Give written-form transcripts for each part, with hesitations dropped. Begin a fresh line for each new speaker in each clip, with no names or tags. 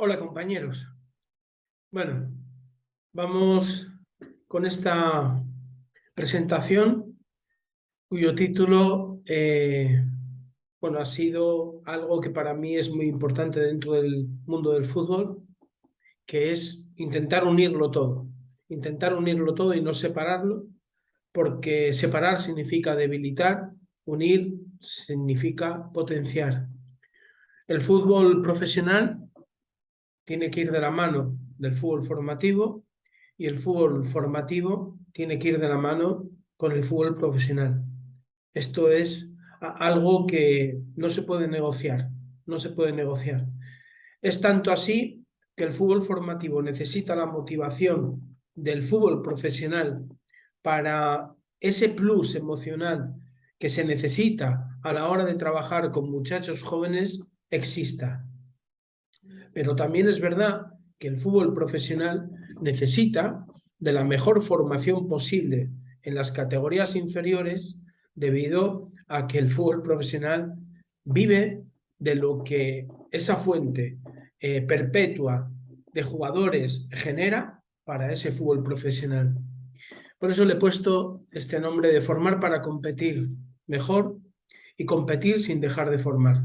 Hola compañeros. Bueno, vamos con esta presentación cuyo título ha sido algo que para mí es muy importante dentro del mundo del fútbol, que es intentar unirlo todo y no separarlo, porque separar significa debilitar, unir significa potenciar. El fútbol profesional tiene que ir de la mano del fútbol formativo y el fútbol formativo tiene que ir de la mano con el fútbol profesional. Esto es algo que no se puede negociar, no se puede negociar. Es tanto así que el fútbol formativo necesita la motivación del fútbol profesional para ese plus emocional que se necesita a la hora de trabajar con muchachos jóvenes exista. Pero también es verdad que el fútbol profesional necesita de la mejor formación posible en las categorías inferiores debido a que el fútbol profesional vive de lo que esa fuente perpetua de jugadores genera para ese fútbol profesional. Por eso le he puesto este nombre de formar para competir mejor y competir sin dejar de formar.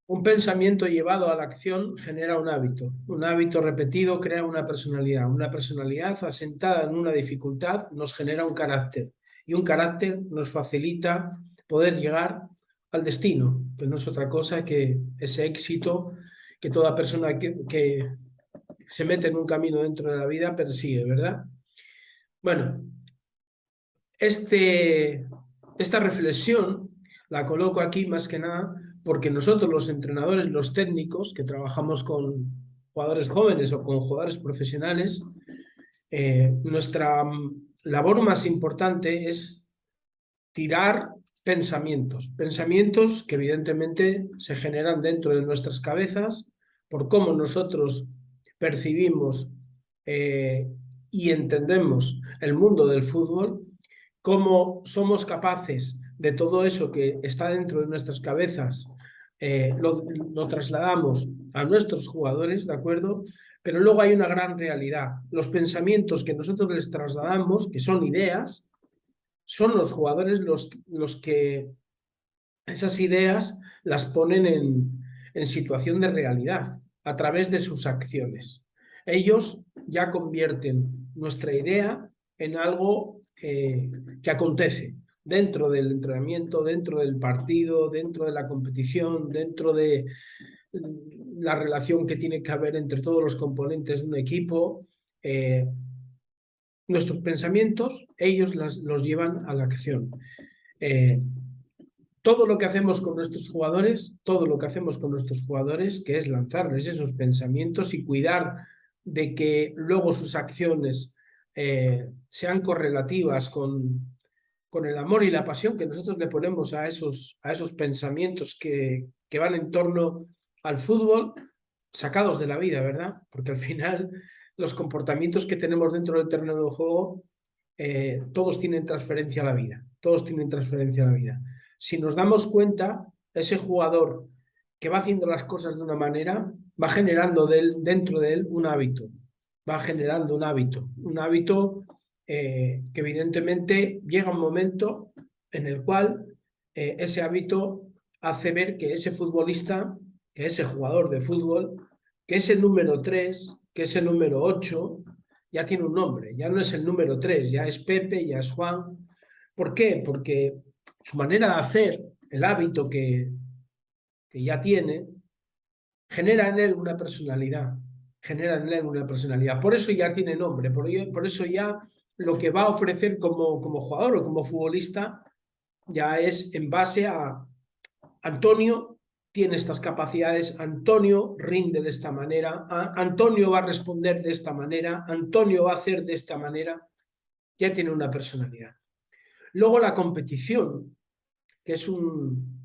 Un pensamiento llevado a la acción genera un hábito repetido crea una personalidad asentada en una dificultad nos genera un carácter y un carácter nos facilita poder llegar al destino, que no es otra cosa que ese éxito que toda persona que se mete en un camino dentro de la vida persigue, ¿verdad? Bueno, esta reflexión la coloco aquí más que nada porque nosotros los entrenadores, los técnicos que trabajamos con jugadores jóvenes o con jugadores profesionales, nuestra labor más importante es tirar pensamientos que evidentemente se generan dentro de nuestras cabezas por cómo nosotros percibimos y entendemos el mundo del fútbol, cómo somos capaces de todo eso que está dentro de nuestras cabezas, lo trasladamos a nuestros jugadores, ¿de acuerdo? Pero luego hay una gran realidad. Los pensamientos que nosotros les trasladamos, que son ideas, son los jugadores los que esas ideas las ponen en situación de realidad a través de sus acciones. Ellos ya convierten nuestra idea en algo que acontece dentro del entrenamiento, dentro del partido, dentro de la competición, dentro de la relación que tiene que haber entre todos los componentes de un equipo. Nuestros pensamientos, ellos los llevan a la acción. Todo lo que hacemos con nuestros jugadores, que es lanzarles esos pensamientos y cuidar de que luego sus acciones sean correlativas con el amor y la pasión que nosotros le ponemos a esos pensamientos que van en torno al fútbol, sacados de la vida, ¿verdad? Porque al final los comportamientos que tenemos dentro del terreno de juego, todos tienen transferencia a la vida, Si nos damos cuenta, ese jugador que va haciendo las cosas de una manera, va generando dentro de él un hábito, que evidentemente llega un momento en el cual ese hábito hace ver que ese futbolista, que ese jugador de fútbol, que ese número 3, que ese número 8, ya tiene un nombre, ya no es el número 3, ya es Pepe, ya es Juan. ¿Por qué? Porque su manera de hacer, el hábito que ya tiene, genera en él una personalidad, Por eso ya tiene nombre, por eso ya lo que va a ofrecer como jugador o como futbolista ya es en base a Antonio tiene estas capacidades, Antonio rinde de esta manera, Antonio va a responder de esta manera, Antonio va a hacer de esta manera, ya tiene una personalidad. Luego la competición, que es un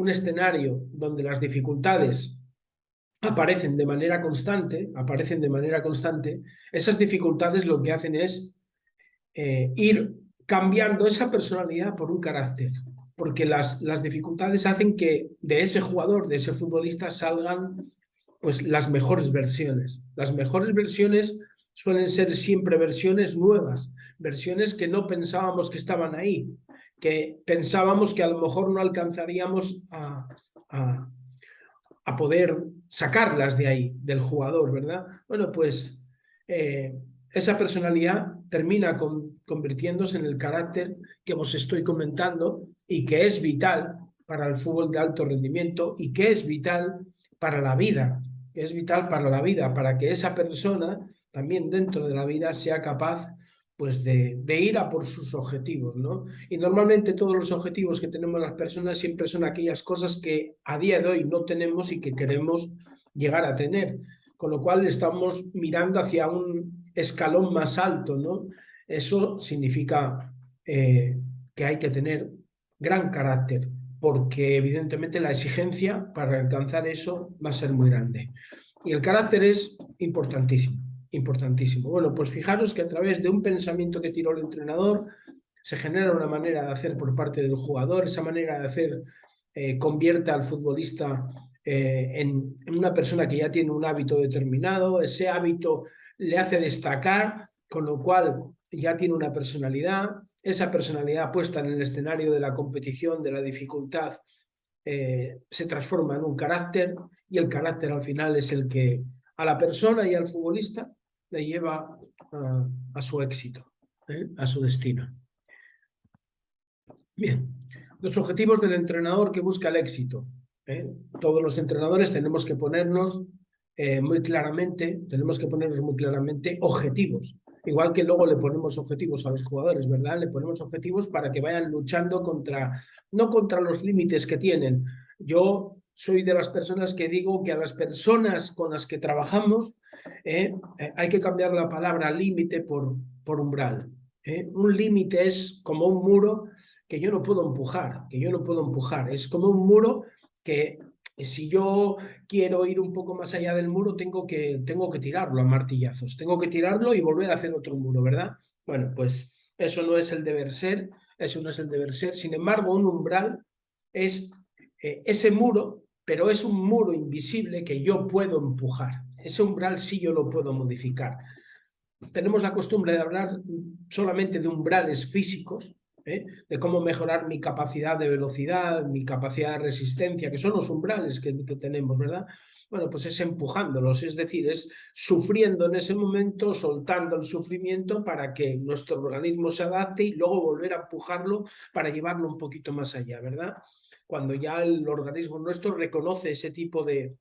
escenario donde las dificultades aparecen de manera constante, esas dificultades lo que hacen es ir cambiando esa personalidad por un carácter. porque las dificultades hacen que de ese jugador, de ese futbolista, salgan pues las mejores versiones. Las mejores versiones suelen ser siempre versiones nuevas, versiones que no pensábamos que estaban ahí, que pensábamos que a lo mejor no alcanzaríamos a, a poder sacarlas de ahí, del jugador, ¿verdad? Bueno, pues esa personalidad termina convirtiéndose en el carácter que os estoy comentando y que es vital para el fútbol de alto rendimiento y que es vital para la vida, que es vital para la vida, para que esa persona también dentro de la vida sea capaz pues de ir a por sus objetivos, ¿no? Y normalmente todos los objetivos que tenemos las personas siempre son aquellas cosas que a día de hoy no tenemos y que queremos llegar a tener, con lo cual estamos mirando hacia un escalón más alto, ¿no? Eso significa que hay que tener gran carácter, porque evidentemente la exigencia para alcanzar eso va a ser muy grande. Y el carácter es importantísimo, importantísimo. Bueno, pues fijaros que a través de un pensamiento que tiró el entrenador se genera una manera de hacer por parte del jugador, esa manera de hacer convierte al futbolista en una persona que ya tiene un hábito determinado, ese hábito le hace destacar, con lo cual ya tiene una personalidad, esa personalidad puesta en el escenario de la competición, de la dificultad, se transforma en un carácter y el carácter al final es el que a la persona y al futbolista le lleva a su éxito, a su destino. Bien, los objetivos del entrenador que busca el éxito. Todos los entrenadores tenemos que ponernos tenemos que ponernos muy claramente objetivos. Igual que luego le ponemos objetivos a los jugadores, ¿verdad? Le ponemos objetivos para que vayan luchando no contra los límites que tienen. Yo soy de las personas que digo que a las personas con las que trabajamos hay que cambiar la palabra límite por umbral. Un límite es como un muro que yo no puedo empujar, que yo no puedo empujar. Es como un muro que si yo quiero ir un poco más allá del muro, tengo que tirarlo a martillazos, tengo que tirarlo y volver a hacer otro muro, ¿verdad? Bueno, pues eso no es el deber ser, eso no es el deber ser. Sin embargo, un umbral es ese muro, pero es un muro invisible que yo puedo empujar. Ese umbral sí yo lo puedo modificar. Tenemos la costumbre de hablar solamente de umbrales físicos, de cómo mejorar mi capacidad de velocidad, mi capacidad de resistencia, que son los umbrales que tenemos, ¿verdad? Bueno, pues es empujándolos, es decir, es sufriendo en ese momento, soltando el sufrimiento para que nuestro organismo se adapte y luego volver a empujarlo para llevarlo un poquito más allá, ¿verdad? Cuando ya el organismo nuestro reconoce ese tipo de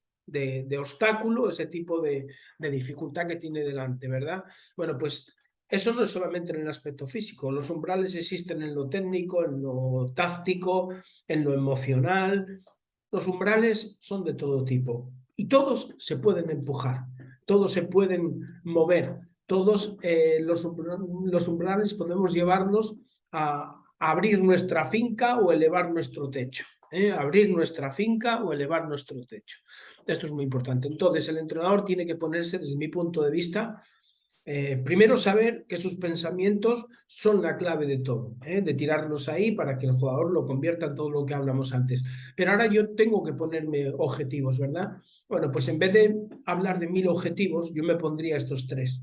obstáculo, ese tipo de dificultad que tiene delante, ¿verdad? Bueno, pues eso no es solamente en el aspecto físico, los umbrales existen en lo técnico, en lo táctico, en lo emocional. Los umbrales son de todo tipo y todos se pueden empujar, todos se pueden mover, todos los umbrales podemos llevarnos a abrir nuestra finca o elevar nuestro techo. Abrir nuestra finca o elevar nuestro techo. Esto es muy importante. Entonces, el entrenador tiene que ponerse, desde mi punto de vista, primero saber que sus pensamientos son la clave de todo, de tirarlos ahí para que el jugador lo convierta en todo lo que hablamos antes. Pero ahora yo tengo que ponerme objetivos, ¿verdad? Bueno, pues en vez de hablar de 1000 objetivos, yo me pondría estos 3.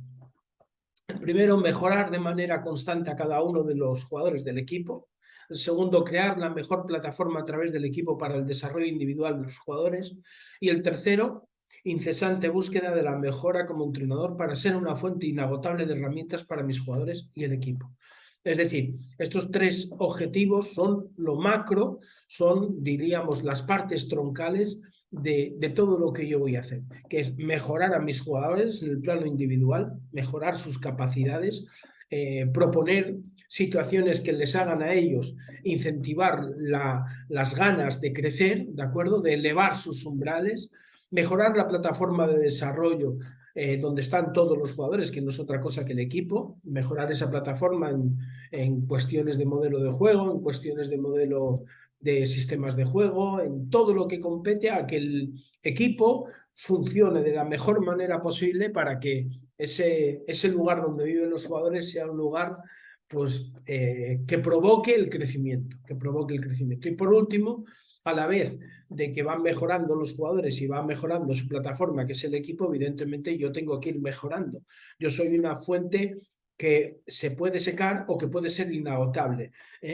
El primero, mejorar de manera constante a cada uno de los jugadores del equipo. El segundo, crear la mejor plataforma a través del equipo para el desarrollo individual de los jugadores. Y el tercero, incesante búsqueda de la mejora como entrenador para ser una fuente inagotable de herramientas para mis jugadores y el equipo. Es decir, estos 3 objetivos son lo macro, son, diríamos, las partes troncales de todo lo que yo voy a hacer, que es mejorar a mis jugadores en el plano individual, mejorar sus capacidades, proponer situaciones que les hagan a ellos incentivar las ganas de crecer, ¿de acuerdo? De elevar sus umbrales, mejorar la plataforma de desarrollo donde están todos los jugadores, que no es otra cosa que el equipo, mejorar esa plataforma en cuestiones de modelo de juego, en cuestiones de modelo de sistemas de juego, en todo lo que compete a que el equipo funcione de la mejor manera posible para que ese lugar donde viven los jugadores sea un lugar pues, que provoque el crecimiento, Y por último, a la vez de que van mejorando los jugadores y van mejorando su plataforma, que es el equipo, evidentemente yo tengo que ir mejorando. Yo soy una fuente que se puede secar o que puede ser inagotable.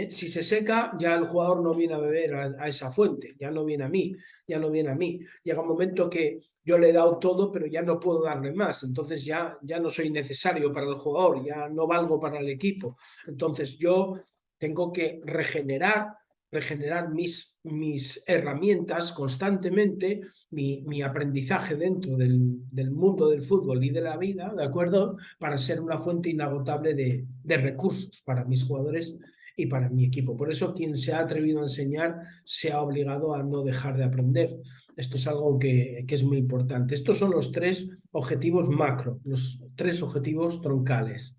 Si se seca, ya el jugador no viene a beber a esa fuente, ya no viene a mí, ya no viene a mí. Llega un momento que yo le he dado todo, pero ya no puedo darle más. Entonces ya no soy necesario para el jugador, ya no valgo para el equipo. Entonces yo tengo que regenerar mis herramientas constantemente, mi aprendizaje dentro del mundo del fútbol y de la vida, ¿de acuerdo? Para ser una fuente inagotable de recursos para mis jugadores y para mi equipo. Por eso quien se ha atrevido a enseñar se ha obligado a no dejar de aprender. Esto es algo que es muy importante. Estos son los 3 objetivos macro, los 3 objetivos troncales.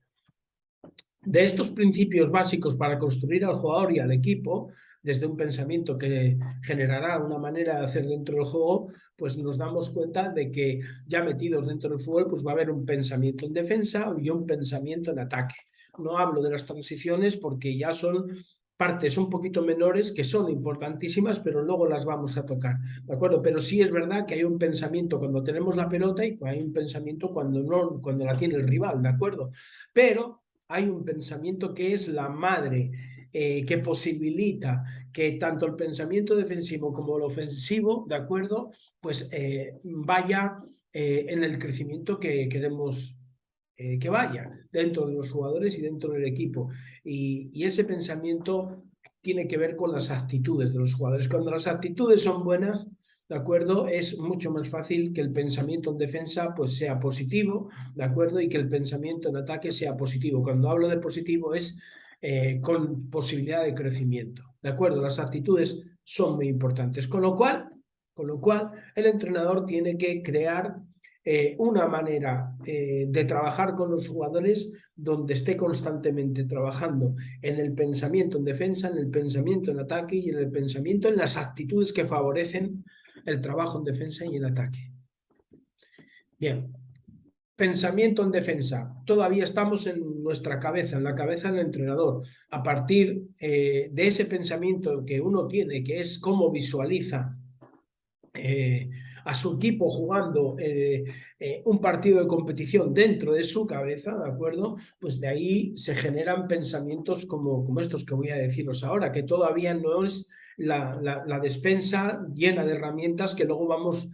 De estos principios básicos para construir al jugador y al equipo, desde un pensamiento que generará una manera de hacer dentro del juego, pues nos damos cuenta de que ya metidos dentro del fútbol, pues va a haber un pensamiento en defensa y un pensamiento en ataque. No hablo de las transiciones porque ya son partes un poquito menores que son importantísimas, pero luego las vamos a tocar, ¿de acuerdo? Pero sí es verdad que hay un pensamiento cuando tenemos la pelota y hay un pensamiento cuando no, cuando la tiene el rival, ¿de acuerdo? Pero hay un pensamiento que es la madre, que posibilita que tanto el pensamiento defensivo como el ofensivo, ¿de acuerdo? Pues vaya en el crecimiento que queremos que vaya dentro de los jugadores y dentro del equipo. Y ese pensamiento tiene que ver con las actitudes de los jugadores. Cuando las actitudes son buenas, ¿de acuerdo? Es mucho más fácil que el pensamiento en defensa pues sea positivo, ¿de acuerdo? Y que el pensamiento en ataque sea positivo. Cuando hablo de positivo es con posibilidad de crecimiento, ¿de acuerdo? Las actitudes son muy importantes. Con lo cual el entrenador tiene que crear una manera de trabajar con los jugadores donde esté constantemente trabajando en el pensamiento en defensa, en el pensamiento en ataque y en el pensamiento en las actitudes que favorecen el trabajo en defensa y en ataque. Bien, pensamiento en defensa. Todavía estamos en nuestra cabeza, en la cabeza del entrenador. A partir de ese pensamiento que uno tiene, que es cómo visualiza a su equipo jugando un partido de competición dentro de su cabeza, ¿de acuerdo? Pues de ahí se generan pensamientos como estos que voy a deciros ahora, que todavía no es la despensa llena de herramientas que luego vamos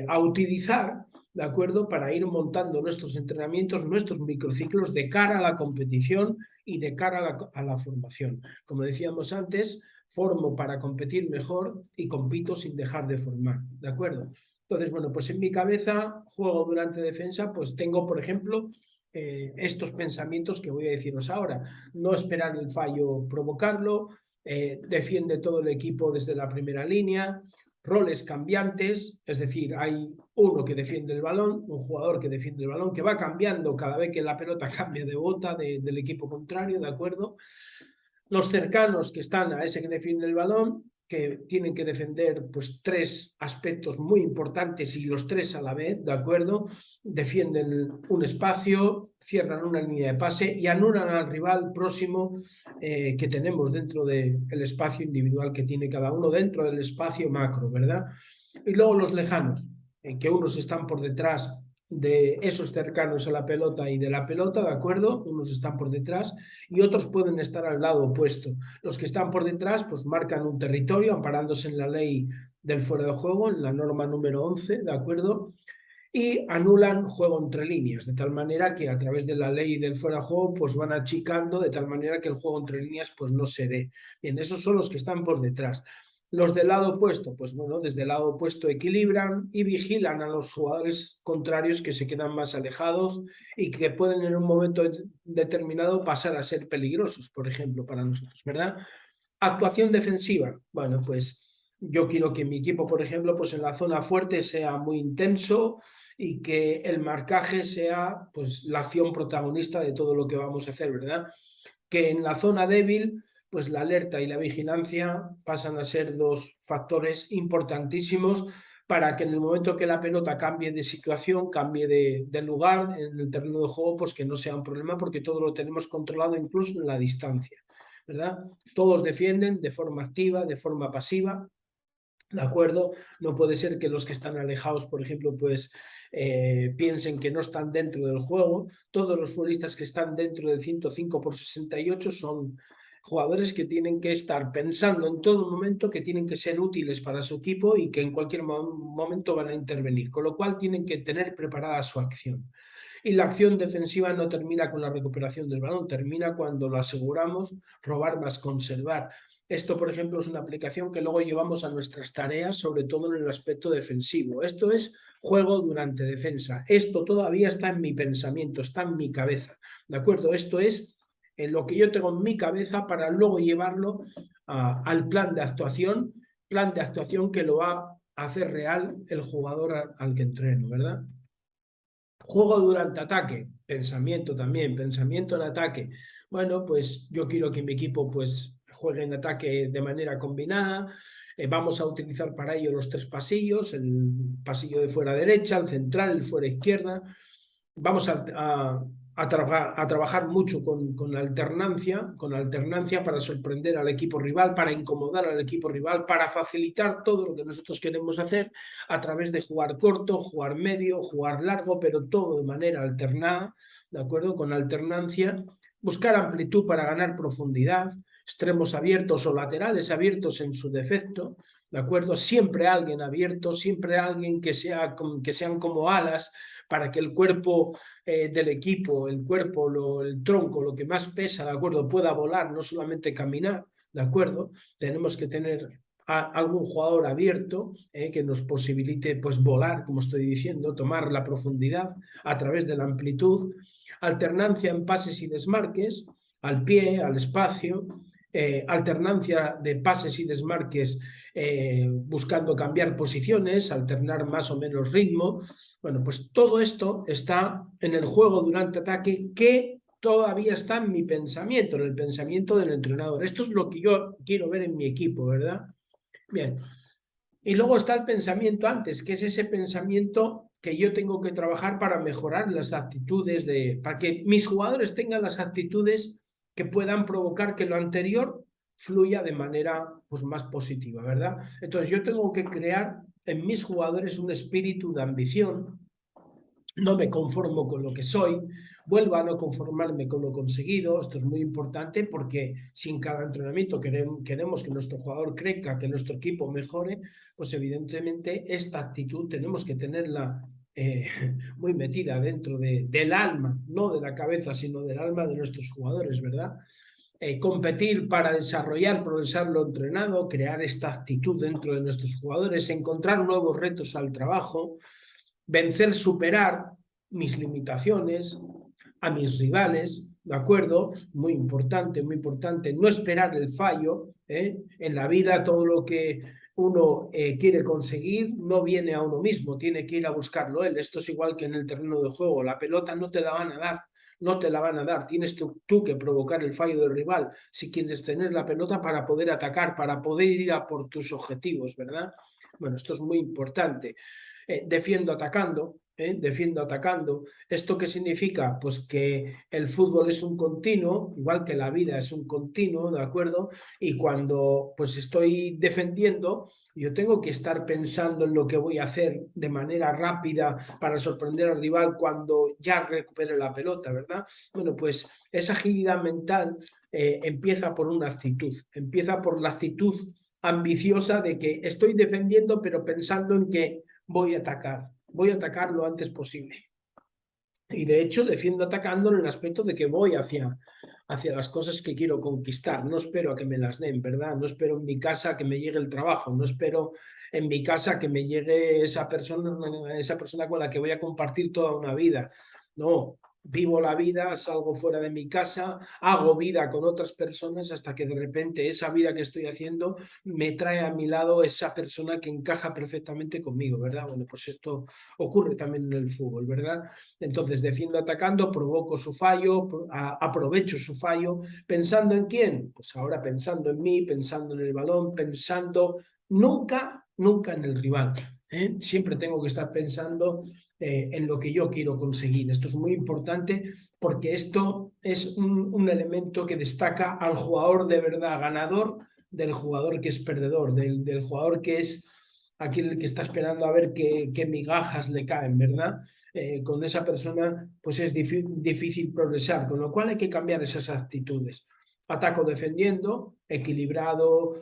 a utilizar, ¿de acuerdo? Para ir montando nuestros entrenamientos, nuestros microciclos de cara a la competición y de cara a la formación. Como decíamos antes, formo para competir mejor y compito sin dejar de formar, ¿de acuerdo? Entonces, bueno, pues en mi cabeza, juego durante defensa, pues tengo, por ejemplo, estos pensamientos que voy a deciros ahora. No esperar el fallo, provocarlo, defiende todo el equipo desde la primera línea, roles cambiantes, es decir, hay uno que defiende el balón, un jugador que defiende el balón, que va cambiando cada vez que la pelota cambia de bota del equipo contrario, ¿de acuerdo? Los cercanos que están a ese que defiende el balón, que tienen que defender pues 3 aspectos muy importantes y los 3 a la vez, ¿de acuerdo? Defienden un espacio, cierran una línea de pase y anulan al rival próximo que tenemos dentro del espacio individual que tiene cada uno dentro del espacio macro, ¿verdad? Y luego los lejanos, que unos están por detrás de esos cercanos a la pelota y de la pelota, ¿de acuerdo? Unos están por detrás y otros pueden estar al lado opuesto. Los que están por detrás pues marcan un territorio amparándose en la ley del fuera de juego, en la norma número 11, ¿de acuerdo? Y anulan juego entre líneas, de tal manera que a través de la ley del fuera de juego pues van achicando de tal manera que el juego entre líneas pues no se dé. Bien, esos son los que están por detrás. Los del lado opuesto, pues bueno, desde el lado opuesto equilibran y vigilan a los jugadores contrarios que se quedan más alejados y que pueden en un momento determinado pasar a ser peligrosos, por ejemplo, para nosotros, ¿verdad? Actuación defensiva. Bueno, pues yo quiero que mi equipo, por ejemplo, pues en la zona fuerte sea muy intenso y que el marcaje sea pues la acción protagonista de todo lo que vamos a hacer, ¿verdad? Que en la zona débil pues la alerta y la vigilancia pasan a ser 2 factores importantísimos para que en el momento que la pelota cambie de situación, cambie de lugar en el terreno de juego, pues que no sea un problema porque todo lo tenemos controlado incluso en la distancia, ¿verdad? Todos defienden de forma activa, de forma pasiva. ¿De acuerdo? No puede ser que los que están alejados, por ejemplo, pues piensen que no están dentro del juego. Todos los futbolistas que están dentro del 105 por 68 son jugadores que tienen que estar pensando en todo momento que tienen que ser útiles para su equipo y que en cualquier momento van a intervenir, con lo cual tienen que tener preparada su acción. Y la acción defensiva no termina con la recuperación del balón, termina cuando lo aseguramos, robar más conservar. Esto, por ejemplo, es una aplicación que luego llevamos a nuestras tareas, sobre todo en el aspecto defensivo. Esto es juego durante defensa. Esto todavía está en mi pensamiento, está en mi cabeza. ¿De acuerdo? Esto es en lo que yo tengo en mi cabeza para luego llevarlo al plan de actuación que lo va a hacer real el jugador al que entreno, ¿verdad? Juego durante ataque, pensamiento también, pensamiento en ataque. Bueno, pues yo quiero que mi equipo pues juegue en ataque de manera combinada. Vamos a utilizar para ello los tres pasillos, el pasillo de fuera derecha, el central, el fuera izquierda. Vamos a trabajar mucho con alternancia para sorprender al equipo rival, para incomodar al equipo rival, para facilitar todo lo que nosotros queremos hacer a través de jugar corto, jugar medio, jugar largo, pero todo de manera alternada, ¿de acuerdo? Con alternancia, buscar amplitud para ganar profundidad, extremos abiertos o laterales abiertos en su defecto, ¿de acuerdo? Siempre alguien abierto, siempre alguien que sean como alas para que el cuerpo del equipo, el cuerpo, el tronco, lo que más pesa, ¿de acuerdo? Pueda volar, no solamente caminar, ¿de acuerdo? Tenemos que tener algún jugador abierto que nos posibilite pues volar, como estoy diciendo, tomar la profundidad a través de la amplitud, alternancia en pases y desmarques, al pie, al espacio, alternancia de pases y desmarques buscando cambiar posiciones, alternar más o menos ritmo. Bueno, pues todo esto está en el juego durante ataque que todavía está en mi pensamiento, en el pensamiento del entrenador. Esto es lo que yo quiero ver en mi equipo, ¿verdad? Bien. Y luego está el pensamiento antes, que es ese pensamiento que yo tengo que trabajar para mejorar las actitudes para que mis jugadores tengan las actitudes que puedan provocar que lo anterior fluya de manera pues, más positiva, ¿verdad? Entonces yo tengo que crear en mis jugadores un espíritu de ambición, no me conformo con lo que soy, vuelvo a no conformarme con lo conseguido. Esto es muy importante porque si en cada entrenamiento queremos que nuestro jugador crezca, que nuestro equipo mejore, pues evidentemente esta actitud tenemos que tenerla muy metida dentro del alma, no de la cabeza, sino del alma de nuestros jugadores, ¿verdad? Competir para desarrollar, progresar lo entrenado, crear esta actitud dentro de nuestros jugadores, encontrar nuevos retos al trabajo, vencer, superar mis limitaciones, a mis rivales, ¿de acuerdo? Muy importante, no esperar el fallo. En la vida todo lo que uno quiere conseguir no viene a uno mismo, tiene que ir a buscarlo él. Esto es igual que en el terreno de juego, la pelota no te la van a dar. No te la van a dar, tienes tú que provocar el fallo del rival si quieres tener la pelota para poder atacar, para poder ir a por tus objetivos, ¿verdad? Bueno, esto es muy importante. Defiendo atacando, defiendo atacando. ¿Esto qué significa? Pues que el fútbol es un continuo, igual que la vida es un continuo, ¿de acuerdo? Y cuando pues estoy defendiendo, yo tengo que estar pensando en lo que voy a hacer de manera rápida para sorprender al rival cuando ya recupere la pelota, ¿verdad? Bueno, pues esa agilidad mental empieza por una actitud, empieza por la actitud ambiciosa de que estoy defendiendo pero pensando en que voy a atacar lo antes posible. Y de hecho defiendo atacando en el aspecto de que voy hacia las cosas que quiero conquistar. No espero a que me las den, ¿verdad? No espero en mi casa que me llegue el trabajo, no espero en mi casa que me llegue esa persona con la que voy a compartir toda una vida. No, vivo la vida, salgo fuera de mi casa, hago vida con otras personas hasta que de repente esa vida que estoy haciendo me trae a mi lado esa persona que encaja perfectamente conmigo, ¿verdad? Bueno, pues esto ocurre también en el fútbol, ¿verdad? Entonces defiendo atacando, provoco su fallo, aprovecho su fallo, pensando en quién, pues ahora pensando en mí, pensando en el balón, pensando nunca en el rival. Siempre tengo que estar pensando en lo que yo quiero conseguir. Esto es muy importante porque esto es un elemento que destaca al jugador de verdad ganador del jugador que es perdedor, del jugador que es aquel que está esperando a ver qué migajas le caen, ¿verdad? Con esa persona pues es difícil progresar, con lo cual hay que cambiar esas actitudes. Ataco defendiendo, equilibrado,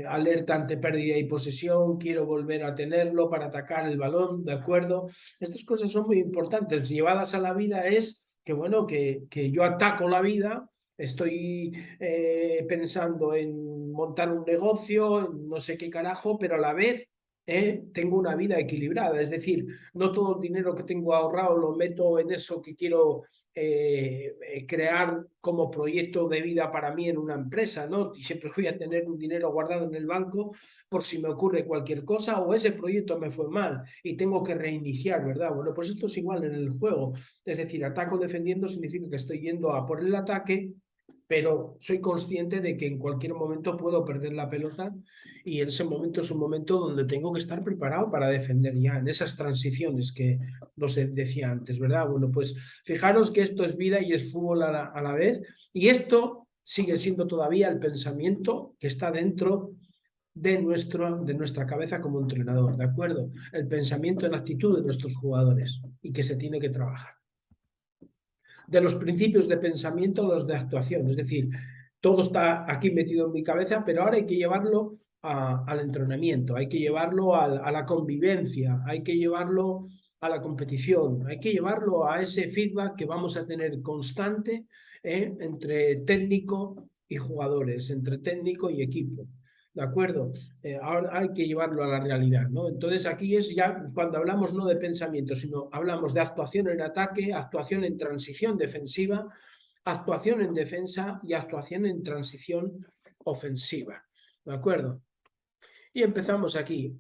alerta ante pérdida y posesión, quiero volver a tenerlo para atacar el balón, ¿de acuerdo? Estas cosas son muy importantes. Llevadas a la vida es que, bueno, que yo ataco la vida, estoy pensando en montar un negocio, en no sé qué carajo, pero a la vez tengo una vida equilibrada. Es decir, no todo el dinero que tengo ahorrado lo meto en eso que quiero crear como proyecto de vida para mí en una empresa, ¿no? Y siempre voy a tener un dinero guardado en el banco por si me ocurre cualquier cosa o ese proyecto me fue mal y tengo que reiniciar, ¿verdad? Bueno, pues esto es igual en el juego. Es decir, ataco defendiendo significa que estoy yendo a por el ataque, pero soy consciente de que en cualquier momento puedo perder la pelota y ese momento es un momento donde tengo que estar preparado para defender ya en esas transiciones que os decía antes, ¿verdad? Bueno, pues fijaros que esto es vida y es fútbol a la vez y esto sigue siendo todavía el pensamiento que está dentro de nuestra cabeza como entrenador, ¿de acuerdo? El pensamiento en la actitud de nuestros jugadores y que se tiene que trabajar. De los principios de pensamiento a los de actuación, es decir, todo está aquí metido en mi cabeza, pero ahora hay que llevarlo al entrenamiento, hay que llevarlo a la convivencia, hay que llevarlo a la competición, hay que llevarlo a ese feedback que vamos a tener constante entre técnico y jugadores, entre técnico y equipo. ¿De acuerdo? Ahora hay que llevarlo a la realidad, ¿no? Entonces aquí es ya cuando hablamos no de pensamiento, sino hablamos de actuación en ataque, actuación en transición defensiva, actuación en defensa y actuación en transición ofensiva. ¿De acuerdo? Y empezamos aquí.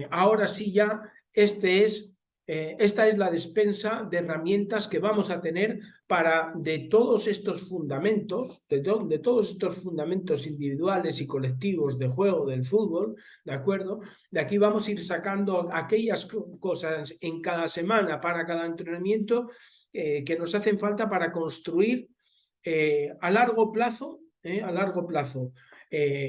Ahora sí ya, esta es la despensa de herramientas que vamos a tener para de todos estos fundamentos, de todos estos fundamentos individuales y colectivos de juego del fútbol, ¿de acuerdo? De aquí vamos a ir sacando aquellas cosas en cada semana para cada entrenamiento que nos hacen falta para construir a largo plazo,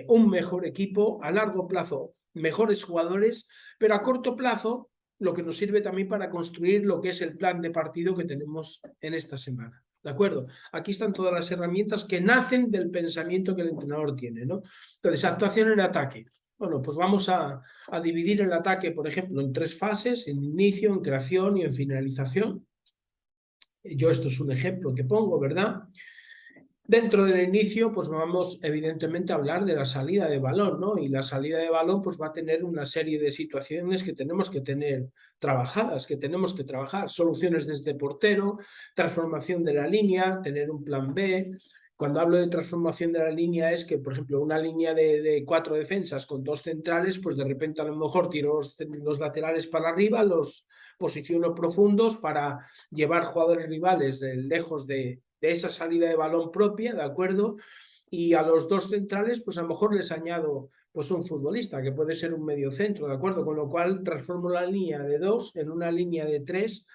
un mejor equipo, a largo plazo mejores jugadores, pero a corto plazo lo que nos sirve también para construir lo que es el plan de partido que tenemos en esta semana. ¿De acuerdo? Aquí están todas las herramientas que nacen del pensamiento que el entrenador tiene, ¿no? Entonces, actuación en ataque. Bueno, pues vamos a dividir el ataque, por ejemplo, en 3 fases, en inicio, en creación y en finalización. Yo esto es un ejemplo que pongo, ¿verdad? Dentro del inicio, pues vamos evidentemente a hablar de la salida de balón, ¿no? Y la salida de balón, pues va a tener una serie de situaciones que tenemos que tener trabajadas, que tenemos que trabajar. Soluciones desde portero, transformación de la línea, tener un plan B. Cuando hablo de transformación de la línea es que, por ejemplo, una línea de 4 defensas con 2 centrales, pues de repente a lo mejor tiro los laterales para arriba, los posiciono profundos para llevar jugadores rivales lejos de esa salida de balón propia, ¿de acuerdo? Y a los 2 centrales, pues a lo mejor les añado pues un futbolista, que puede ser un mediocentro, ¿de acuerdo? Con lo cual transformo la línea de 2 en una línea de 3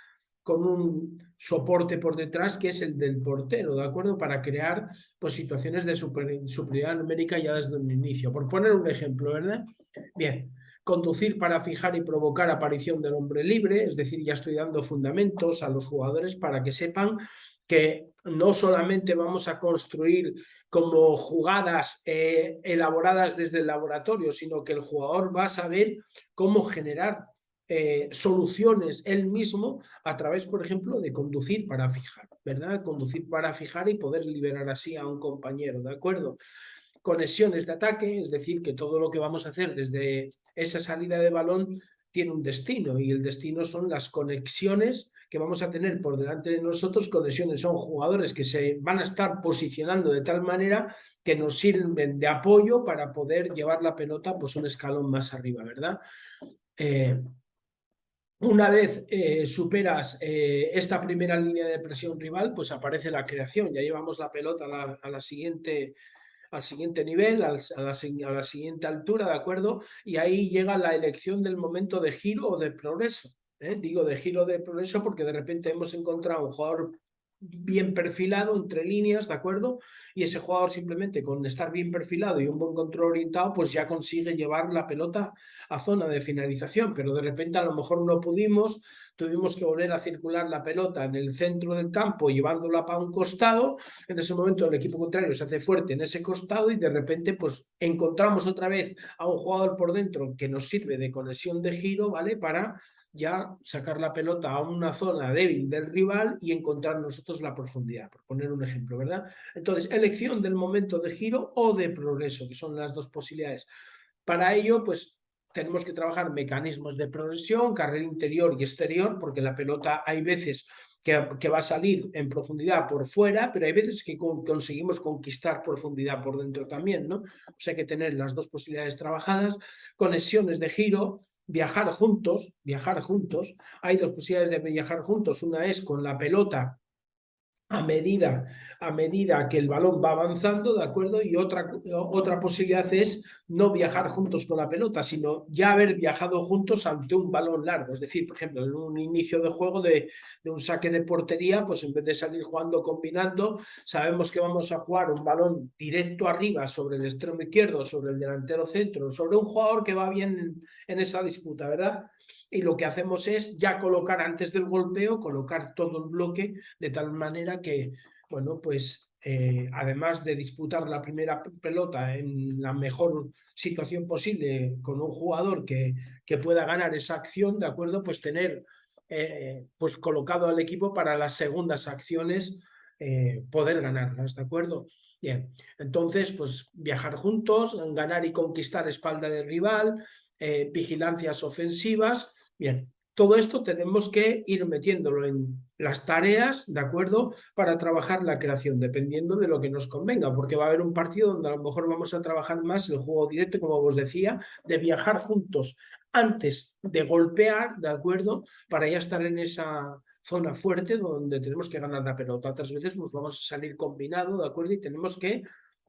con un soporte por detrás que es el del portero, ¿de acuerdo? Para crear pues situaciones de superioridad numérica ya desde un inicio. Por poner un ejemplo, ¿verdad? Bien, conducir para fijar y provocar aparición del hombre libre, es decir, ya estoy dando fundamentos a los jugadores para que sepan que no solamente vamos a construir como jugadas elaboradas desde el laboratorio, sino que el jugador va a saber cómo generar soluciones él mismo a través, por ejemplo, de conducir para fijar, ¿verdad? Conducir para fijar y poder liberar así a un compañero, ¿de acuerdo? Conexiones de ataque, es decir, que todo lo que vamos a hacer desde esa salida de balón tiene un destino y el destino son las conexiones que vamos a tener por delante de nosotros. Conexiones son jugadores que se van a estar posicionando de tal manera que nos sirven de apoyo para poder llevar la pelota pues un escalón más arriba, ¿verdad? Una vez superas esta primera línea de presión rival, pues aparece la creación, ya llevamos la pelota a la siguiente al siguiente nivel, a la siguiente altura, ¿de acuerdo? Y ahí llega la elección del momento de giro o de progreso. Digo de giro o de progreso porque de repente hemos encontrado un jugador bien perfilado entre líneas, ¿de acuerdo? Y ese jugador simplemente con estar bien perfilado y un buen control orientado, pues ya consigue llevar la pelota a zona de finalización, pero de repente a lo mejor no pudimos, tuvimos que volver a circular la pelota en el centro del campo llevándola para un costado. En ese momento el equipo contrario se hace fuerte en ese costado y de repente pues encontramos otra vez a un jugador por dentro que nos sirve de conexión de giro, ¿vale? Para ya sacar la pelota a una zona débil del rival y encontrar nosotros la profundidad, por poner un ejemplo, ¿verdad? Entonces, elección del momento de giro o de progreso, que son las dos posibilidades. Para ello, pues tenemos que trabajar mecanismos de progresión, carrera interior y exterior, porque la pelota hay veces que va a salir en profundidad por fuera, pero hay veces que conseguimos conquistar profundidad por dentro también, ¿no? O sea, hay que tener las dos posibilidades trabajadas, conexiones de giro, viajar juntos. Hay dos posibilidades de viajar juntos. Una es con la pelota a medida que el balón va avanzando, ¿de acuerdo? Y otra posibilidad es no viajar juntos con la pelota, sino ya haber viajado juntos ante un balón largo. Es decir, por ejemplo, en un inicio de juego de un saque de portería, pues en vez de salir jugando combinando, sabemos que vamos a jugar un balón directo arriba sobre el extremo izquierdo, sobre el delantero centro, sobre un jugador que va bien en esa disputa, ¿verdad? Y lo que hacemos es ya colocar antes del golpeo, colocar todo el bloque de tal manera que, bueno, pues además de disputar la primera pelota en la mejor situación posible con un jugador que pueda ganar esa acción, ¿de acuerdo? Pues tener pues colocado al equipo para las segundas acciones poder ganarlas, ¿de acuerdo? Bien, entonces pues viajar juntos, ganar y conquistar espalda del rival, vigilancias ofensivas. Bien, todo esto tenemos que ir metiéndolo en las tareas, ¿de acuerdo? Para trabajar la creación, dependiendo de lo que nos convenga, porque va a haber un partido donde a lo mejor vamos a trabajar más el juego directo, como os decía, de viajar juntos antes de golpear, ¿de acuerdo? Para ya estar en esa zona fuerte donde tenemos que ganar la pelota. Otras veces nos vamos a salir combinado, ¿de acuerdo? Y tenemos que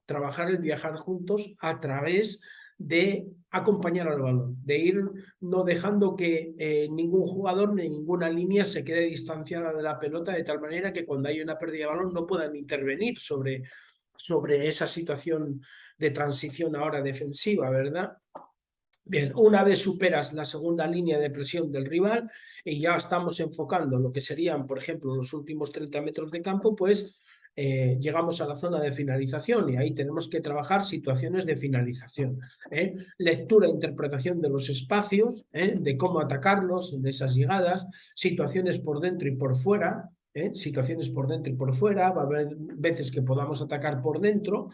trabajar el viajar juntos a través de acompañar al balón, de ir no dejando que ningún jugador ni ninguna línea se quede distanciada de la pelota de tal manera que cuando hay una pérdida de balón no puedan intervenir sobre esa situación de transición ahora defensiva, ¿verdad? Bien, una vez superas la segunda línea de presión del rival y ya estamos enfocando lo que serían, por ejemplo, los últimos 30 metros de campo, pues llegamos a la zona de finalización y ahí tenemos que trabajar situaciones de finalización. Lectura e interpretación de los espacios, de cómo atacarlos en esas llegadas, situaciones por dentro y por fuera. Situaciones por dentro y por fuera, va a haber veces que podamos atacar por dentro,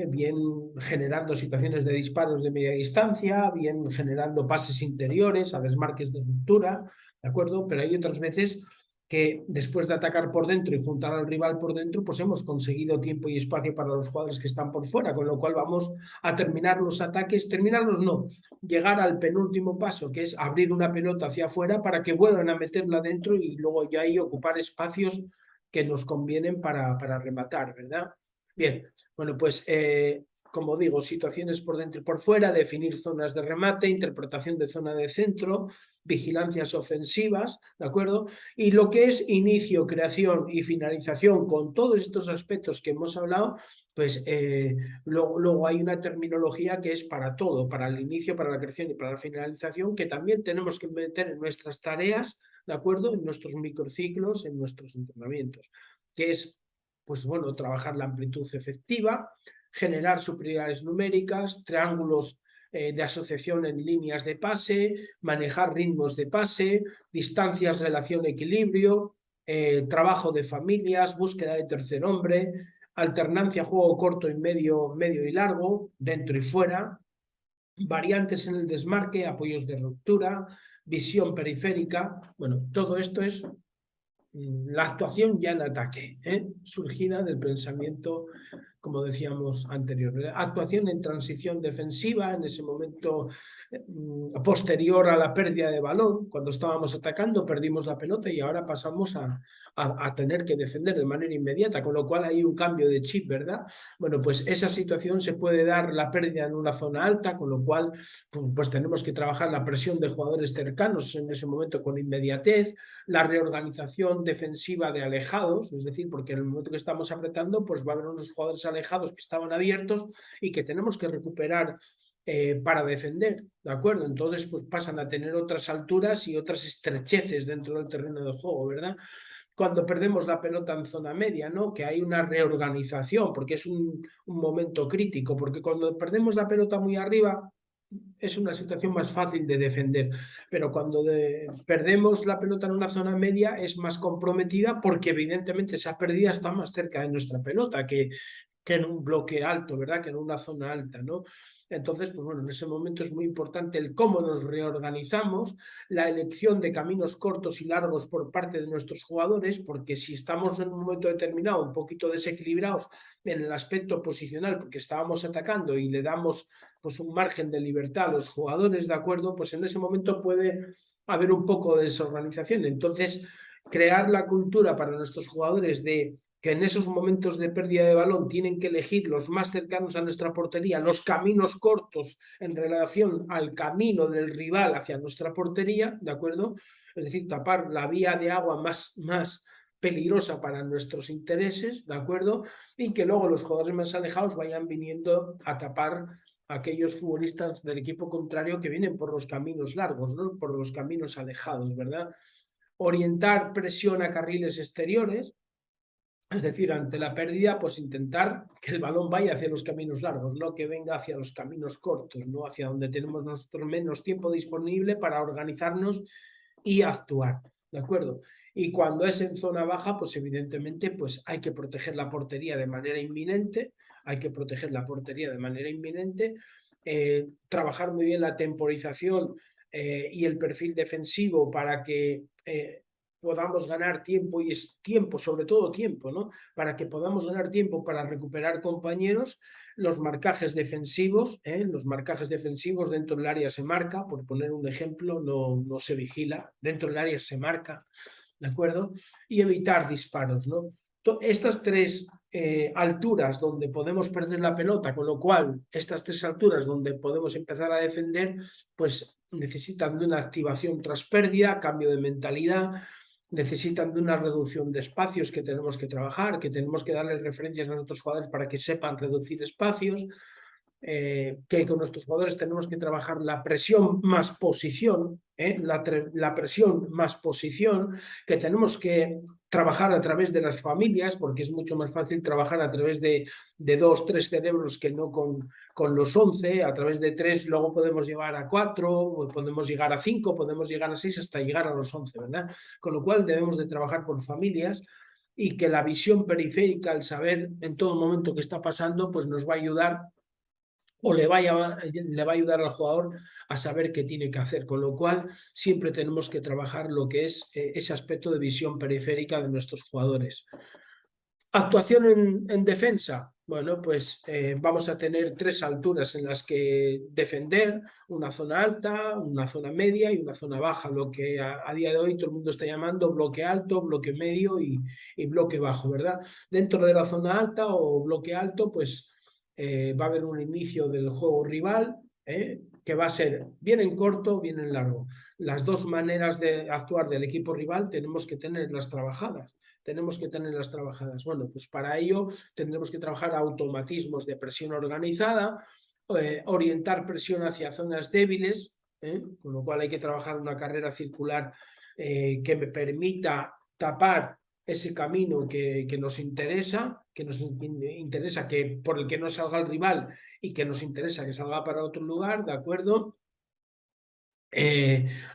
bien generando situaciones de disparos de media distancia, bien generando pases interiores a desmarques de ruptura, ¿de acuerdo? Pero hay otras veces que después de atacar por dentro y juntar al rival por dentro, pues hemos conseguido tiempo y espacio para los jugadores que están por fuera, con lo cual vamos a terminar los ataques, terminarlos no, llegar al penúltimo paso, que es abrir una pelota hacia afuera para que vuelvan a meterla dentro y luego ya ahí ocupar espacios que nos convienen para rematar, ¿verdad? Bien, bueno, pues como digo, situaciones por dentro y por fuera, definir zonas de remate, interpretación de zona de centro, vigilancias ofensivas, ¿de acuerdo? Y lo que es inicio, creación y finalización, con todos estos aspectos que hemos hablado, pues luego hay una terminología que es para todo, para el inicio, para la creación y para la finalización, que también tenemos que meter en nuestras tareas, ¿de acuerdo? En nuestros microciclos, en nuestros entrenamientos, que es pues bueno, trabajar la amplitud efectiva, generar superioridades numéricas, triángulos de asociación en líneas de pase, manejar ritmos de pase, distancias, relación, equilibrio, trabajo de familias, búsqueda de tercer hombre, alternancia, juego corto y medio y largo, dentro y fuera, variantes en el desmarque, apoyos de ruptura, visión periférica. Bueno, todo esto es la actuación ya en ataque, surgida del pensamiento, como decíamos anteriormente. Actuación en transición defensiva, en ese momento posterior a la pérdida de balón. Cuando estábamos atacando perdimos la pelota y ahora pasamos a a tener que defender de manera inmediata, con lo cual hay un cambio de chip, ¿verdad? Bueno, pues esa situación se puede dar la pérdida en una zona alta, con lo cual pues tenemos que trabajar la presión de jugadores cercanos en ese momento con inmediatez, la reorganización defensiva de alejados, es decir, porque en el momento que estamos apretando, pues va a haber unos jugadores alejados que estaban abiertos y que tenemos que recuperar para defender, ¿de acuerdo? Entonces, pues pasan a tener otras alturas y otras estrecheces dentro del terreno de juego, ¿verdad? Cuando perdemos la pelota en zona media, ¿no? Que hay una reorganización, porque es un momento crítico, porque cuando perdemos la pelota muy arriba, es una situación más fácil de defender, pero cuando perdemos la pelota en una zona media es más comprometida porque evidentemente esa pérdida está más cerca de nuestra pelota que en un bloque alto, ¿verdad? Que en una zona alta, ¿no? Entonces, pues bueno, en ese momento es muy importante el cómo nos reorganizamos, la elección de caminos cortos y largos por parte de nuestros jugadores, porque si estamos en un momento determinado un poquito desequilibrados en el aspecto posicional, porque estábamos atacando y le damos pues un margen de libertad a los jugadores, ¿de acuerdo? Pues en ese momento puede haber un poco de desorganización. Entonces, crear la cultura para nuestros jugadores de que en esos momentos de pérdida de balón tienen que elegir los más cercanos a nuestra portería, los caminos cortos en relación al camino del rival hacia nuestra portería, ¿de acuerdo? Es decir, tapar la vía de agua más peligrosa para nuestros intereses, ¿de acuerdo? Y que luego los jugadores más alejados vayan viniendo a tapar a aquellos futbolistas del equipo contrario que vienen por los caminos largos, ¿no? Por los caminos alejados, ¿verdad? Orientar presión a carriles exteriores, es decir, ante la pérdida, pues intentar que el balón vaya hacia los caminos largos, no que venga hacia los caminos cortos, no hacia donde tenemos nosotros menos tiempo disponible para organizarnos y actuar, ¿de acuerdo? Y cuando es en zona baja, pues evidentemente pues hay que proteger la portería de manera inminente, hay que proteger la portería de manera inminente, trabajar muy bien la temporización y el perfil defensivo para que podamos ganar tiempo y es tiempo, sobre todo tiempo, ¿no? Para que podamos ganar tiempo para recuperar compañeros, los marcajes defensivos, los marcajes defensivos dentro del área se marca, por poner un ejemplo, no se vigila, dentro del área se marca, ¿de acuerdo? Y evitar disparos, ¿no? Estas tres alturas donde podemos perder la pelota, con lo cual estas tres alturas donde podemos empezar a defender, pues necesitan de una activación tras pérdida, cambio de mentalidad, necesitan de una reducción de espacios que tenemos que trabajar, que tenemos que darle referencias a nuestros jugadores para que sepan reducir espacios, que con nuestros jugadores tenemos que trabajar la presión más posición, la presión más posición, que tenemos que trabajar a través de las familias, porque es mucho más fácil trabajar a través de 2, 3 cerebros que no con los 11, a través de 3 luego podemos llevar a 4, podemos llegar a 5, podemos llegar a 6 hasta llegar a los 11, ¿verdad? Con lo cual debemos de trabajar por familias y que la visión periférica, el saber en todo momento qué está pasando, pues nos va a ayudar o le va a ayudar al jugador a saber qué tiene que hacer, con lo cual siempre tenemos que trabajar lo que es ese aspecto de visión periférica de nuestros jugadores. Actuación en defensa. Bueno, pues vamos a tener 3 alturas en las que defender, una zona alta, una zona media y una zona baja, lo que a día de hoy todo el mundo está llamando bloque alto, bloque medio y bloque bajo, ¿verdad? Dentro de la zona alta o bloque alto, pues va a haber un inicio del juego rival, que va a ser bien en corto, bien en largo. Las dos maneras de actuar del equipo rival tenemos que tenerlas trabajadas. Tenemos que tenerlas trabajadas. Bueno, pues para ello tendremos que trabajar automatismos de presión organizada, orientar presión hacia zonas débiles, con lo cual hay que trabajar una carrera circular que me permita tapar ese camino que nos interesa, por el que no salga el rival y que nos interesa que salga para otro lugar, ¿de acuerdo?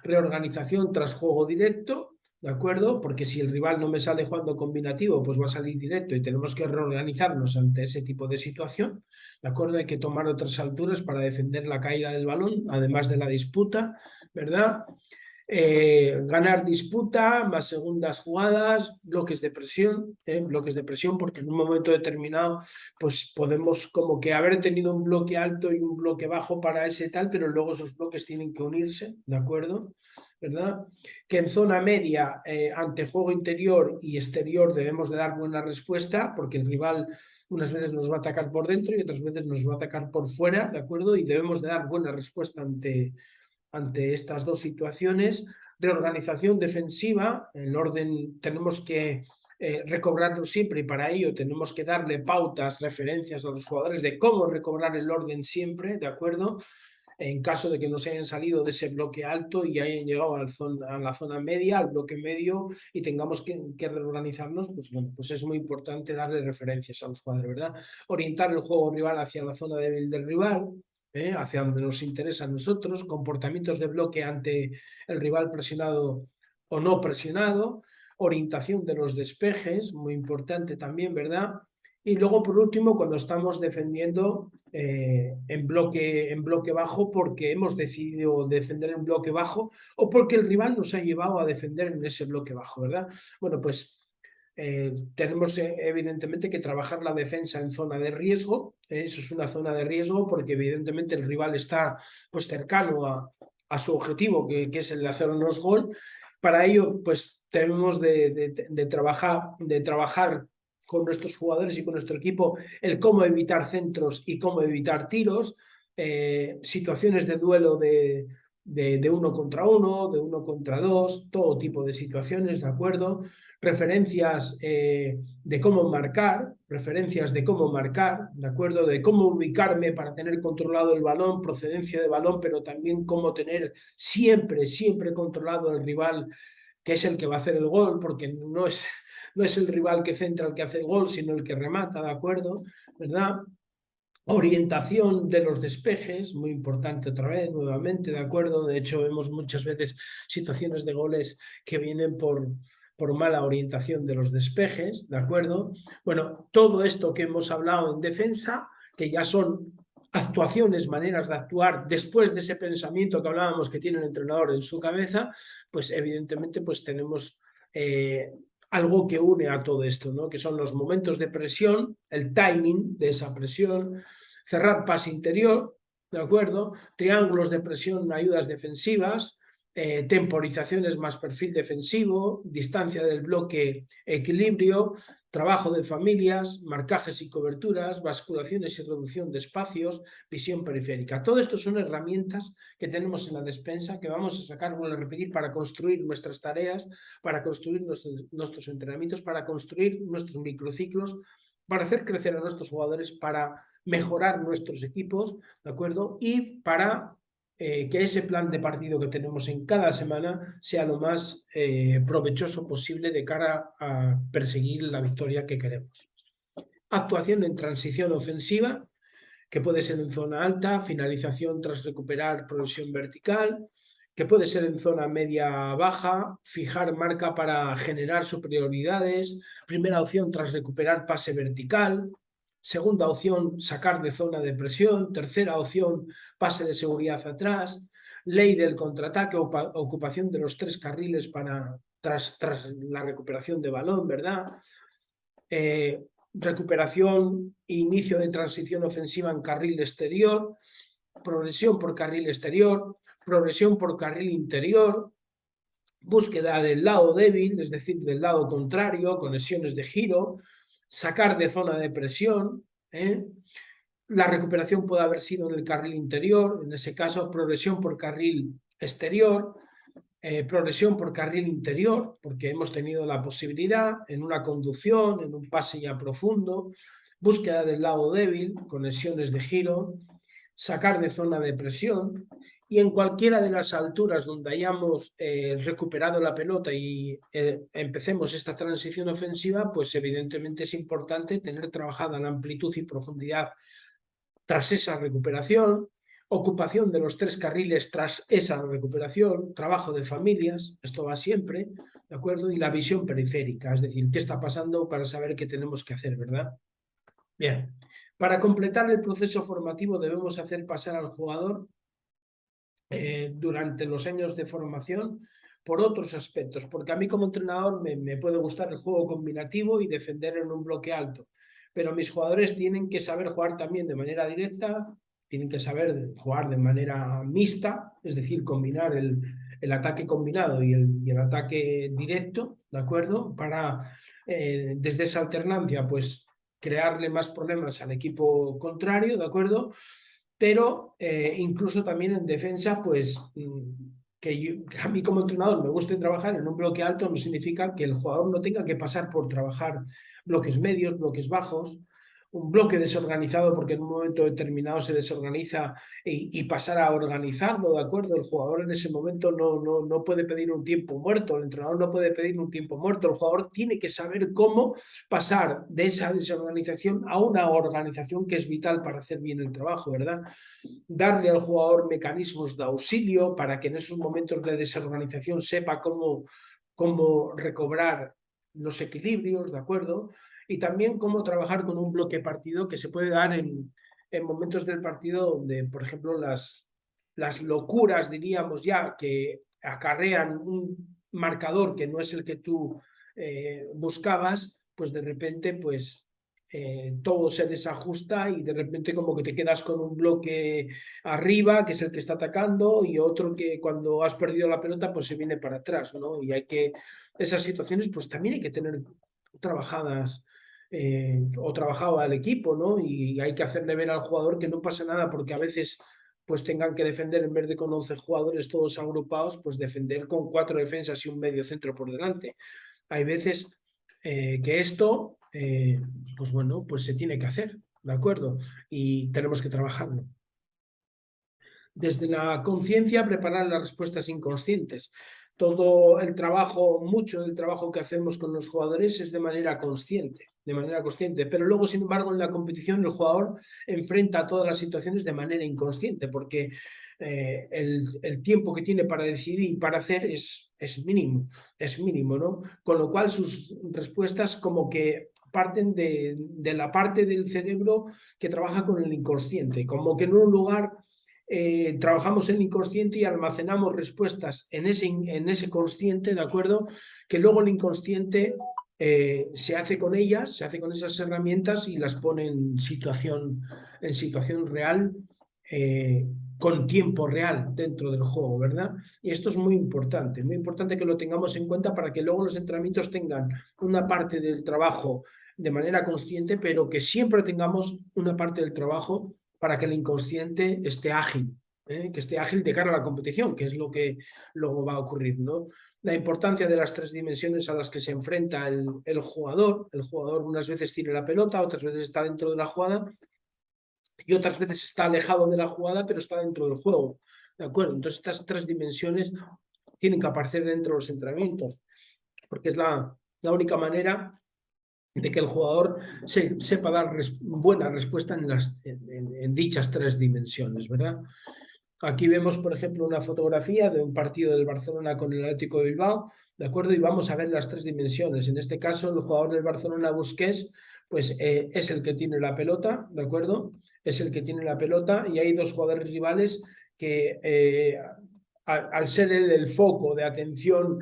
Reorganización tras juego directo, ¿de acuerdo? Porque si el rival no me sale jugando combinativo, pues va a salir directo y tenemos que reorganizarnos ante ese tipo de situación, ¿de acuerdo? Hay que tomar otras alturas para defender la caída del balón, además de la disputa, ¿verdad? Ganar disputa, más segundas jugadas, bloques de presión, porque en un momento determinado pues podemos como que haber tenido un bloque alto y un bloque bajo para ese tal, pero luego esos bloques tienen que unirse, ¿de acuerdo? ¿Verdad? Que en zona media, ante juego interior y exterior, debemos de dar buena respuesta, porque el rival unas veces nos va a atacar por dentro y otras veces nos va a atacar por fuera, ¿de acuerdo? Y debemos de dar buena respuesta ante estas dos situaciones. Reorganización defensiva, el orden tenemos que recobrarlo siempre y para ello tenemos que darle pautas, referencias a los jugadores de cómo recobrar el orden siempre, ¿de acuerdo? En caso de que no se hayan salido de ese bloque alto y hayan llegado a la zona media, al bloque medio y tengamos que reorganizarnos, pues bueno, pues es muy importante darle referencias a los jugadores, ¿verdad? Orientar el juego rival hacia la zona débil del rival, hacia donde nos interesa a nosotros, comportamientos de bloque ante el rival presionado o no presionado, orientación de los despejes, muy importante también, ¿verdad? Y luego, por último, cuando estamos defendiendo en bloque bajo, porque hemos decidido defender en bloque bajo o porque el rival nos ha llevado a defender en ese bloque bajo, ¿verdad? Bueno, pues tenemos evidentemente que trabajar la defensa en zona de riesgo. Eso es una zona de riesgo porque evidentemente el rival está pues cercano a su objetivo, que es el de hacernos gol. Para ello, pues tenemos de trabajar con nuestros jugadores y con nuestro equipo el cómo evitar centros y cómo evitar tiros, situaciones de duelo de uno contra uno, de uno contra dos, todo tipo de situaciones, ¿de acuerdo? Referencias de cómo marcar, ¿de acuerdo? De cómo ubicarme para tener controlado el balón, procedencia de balón, pero también cómo tener siempre controlado el rival, que es el que va a hacer el gol, porque no es el rival que centra el que hace el gol, sino el que remata, ¿de acuerdo? ¿Verdad? Orientación de los despejes, muy importante otra vez, nuevamente, ¿de acuerdo? De hecho, vemos muchas veces situaciones de goles que vienen por mala orientación de los despejes, ¿de acuerdo? Bueno, todo esto que hemos hablado en defensa, que ya son actuaciones, maneras de actuar después de ese pensamiento que hablábamos que tiene el entrenador en su cabeza, pues evidentemente pues tenemos algo que une a todo esto, ¿no? Que son los momentos de presión, el timing de esa presión, cerrar pase interior, ¿de acuerdo? Triángulos de presión, ayudas defensivas, temporizaciones más perfil defensivo, distancia del bloque, equilibrio, trabajo de familias, marcajes y coberturas, basculaciones y reducción de espacios, visión periférica. Todo esto son herramientas que tenemos en la despensa que vamos a sacar, vuelvo a repetir, para construir nuestras tareas, para construir nuestros entrenamientos, para construir nuestros microciclos, para hacer crecer a nuestros jugadores, para mejorar nuestros equipos, ¿de acuerdo? Y para que ese plan de partido que tenemos en cada semana sea lo más provechoso posible de cara a perseguir la victoria que queremos. Actuación en transición ofensiva, que puede ser en zona alta, finalización tras recuperar progresión vertical, que puede ser en zona media-baja, fijar marca para generar superioridades, primera opción tras recuperar pase vertical, segunda opción sacar de zona de presión, tercera opción pase de seguridad atrás, ley del contraataque, ocupación de los tres carriles tras la recuperación de balón, ¿verdad? Recuperación e inicio de transición ofensiva en carril exterior, progresión por carril exterior, progresión por carril interior, búsqueda del lado débil, es decir, del lado contrario, conexiones de giro, sacar de zona de presión. La recuperación puede haber sido en el carril interior, en ese caso progresión por carril exterior, progresión por carril interior, porque hemos tenido la posibilidad en una conducción, en un pase ya profundo, búsqueda del lado débil, conexiones de giro, sacar de zona de presión, y en cualquiera de las alturas donde hayamos recuperado la pelota y empecemos esta transición ofensiva, pues evidentemente es importante tener trabajada la amplitud y profundidad tras esa recuperación, ocupación de los tres carriles tras esa recuperación, trabajo de familias, esto va siempre, ¿de acuerdo? Y la visión periférica, es decir, qué está pasando para saber qué tenemos que hacer, ¿verdad? Bien, para completar el proceso formativo debemos hacer pasar al jugador durante los años de formación por otros aspectos, porque a mí como entrenador me puede gustar el juego combinativo y defender en un bloque alto, pero mis jugadores tienen que saber jugar también de manera directa, tienen que saber jugar de manera mixta, es decir, combinar el ataque combinado y el ataque directo, ¿de acuerdo? Para desde esa alternancia, pues crearle más problemas al equipo contrario, ¿de acuerdo? Pero incluso también en defensa, pues que a mí como entrenador me guste trabajar en un bloque alto no significa que el jugador no tenga que pasar por trabajar bloques medios, bloques bajos, un bloque desorganizado porque en un momento determinado se desorganiza y pasar a organizarlo, ¿de acuerdo? El jugador en ese momento no puede pedir un tiempo muerto, el entrenador no puede pedir un tiempo muerto, el jugador tiene que saber cómo pasar de esa desorganización a una organización que es vital para hacer bien el trabajo, ¿verdad? Darle al jugador mecanismos de auxilio para que en esos momentos de desorganización sepa cómo recobrar los equilibrios, ¿de acuerdo? Y también cómo trabajar con un bloque partido que se puede dar en momentos del partido donde, por ejemplo, las locuras, diríamos ya, que acarrean un marcador que no es el que tú buscabas, pues de repente, pues todo se desajusta y de repente como que te quedas con un bloque arriba, que es el que está atacando, y otro que cuando has perdido la pelota, pues se viene para atrás, ¿no? Y esas situaciones, pues también hay que tener trabajadas o trabajado al equipo, ¿no? Y hay que hacerle ver al jugador que no pasa nada porque a veces pues tengan que defender en vez de con 11 jugadores todos agrupados, pues defender con 4 defensas y un medio centro por delante. Hay veces que esto, pues bueno, pues se tiene que hacer, ¿de acuerdo? Y tenemos que trabajarlo. Desde la conciencia, preparar las respuestas inconscientes. Todo el trabajo, mucho del trabajo que hacemos con los jugadores es de manera consciente, pero luego, sin embargo, en la competición el jugador enfrenta todas las situaciones de manera inconsciente, porque el tiempo que tiene para decidir y para hacer es mínimo, ¿no? Con lo cual sus respuestas como que parten de la parte del cerebro que trabaja con el inconsciente, como que en un lugar trabajamos en el inconsciente y almacenamos respuestas en ese consciente, ¿de acuerdo? Que luego el inconsciente se hace con ellas, se hace con esas herramientas y las pone en situación real, con tiempo real dentro del juego, ¿verdad? Y esto es muy importante que lo tengamos en cuenta para que luego los entrenamientos tengan una parte del trabajo de manera consciente, pero que siempre tengamos una parte del trabajo para que el inconsciente esté ágil, que esté ágil de cara a la competición, que es lo que luego va a ocurrir, ¿no? La importancia de las 3 dimensiones a las que se enfrenta el jugador. El jugador unas veces tiene la pelota, otras veces está dentro de la jugada y otras veces está alejado de la jugada, pero está dentro del juego, ¿de acuerdo? Entonces estas 3 dimensiones tienen que aparecer dentro de los entrenamientos, porque es la única manera de que el jugador sepa dar buena respuesta en dichas 3 dimensiones, ¿verdad? Aquí vemos, por ejemplo, una fotografía de un partido del Barcelona con el Atlético de Bilbao, ¿de acuerdo? Y vamos a ver las 3 dimensiones. En este caso, el jugador del Barcelona, Busquets, pues es el que tiene la pelota, ¿de acuerdo? Es el que tiene la pelota y hay 2 jugadores rivales que al ser el foco de atención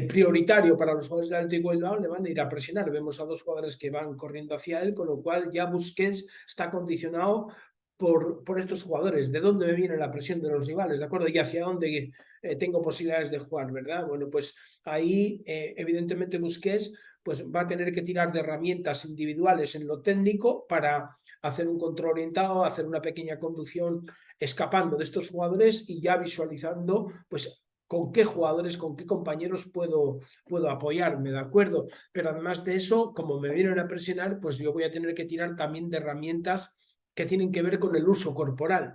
prioritario para los jugadores del Atlético de Bilbao, le van a ir a presionar. Vemos a 2 jugadores que van corriendo hacia él, con lo cual ya Busquets está condicionado por estos jugadores, de dónde me viene la presión de los rivales, ¿de acuerdo? Y hacia dónde tengo posibilidades de jugar, ¿verdad? Bueno, pues ahí evidentemente Busquets pues va a tener que tirar de herramientas individuales en lo técnico para hacer un control orientado, hacer una pequeña conducción escapando de estos jugadores y ya visualizando pues con qué jugadores, con qué compañeros puedo apoyarme, ¿de acuerdo? Pero además de eso, como me vienen a presionar, pues yo voy a tener que tirar también de herramientas que tienen que ver con el uso corporal,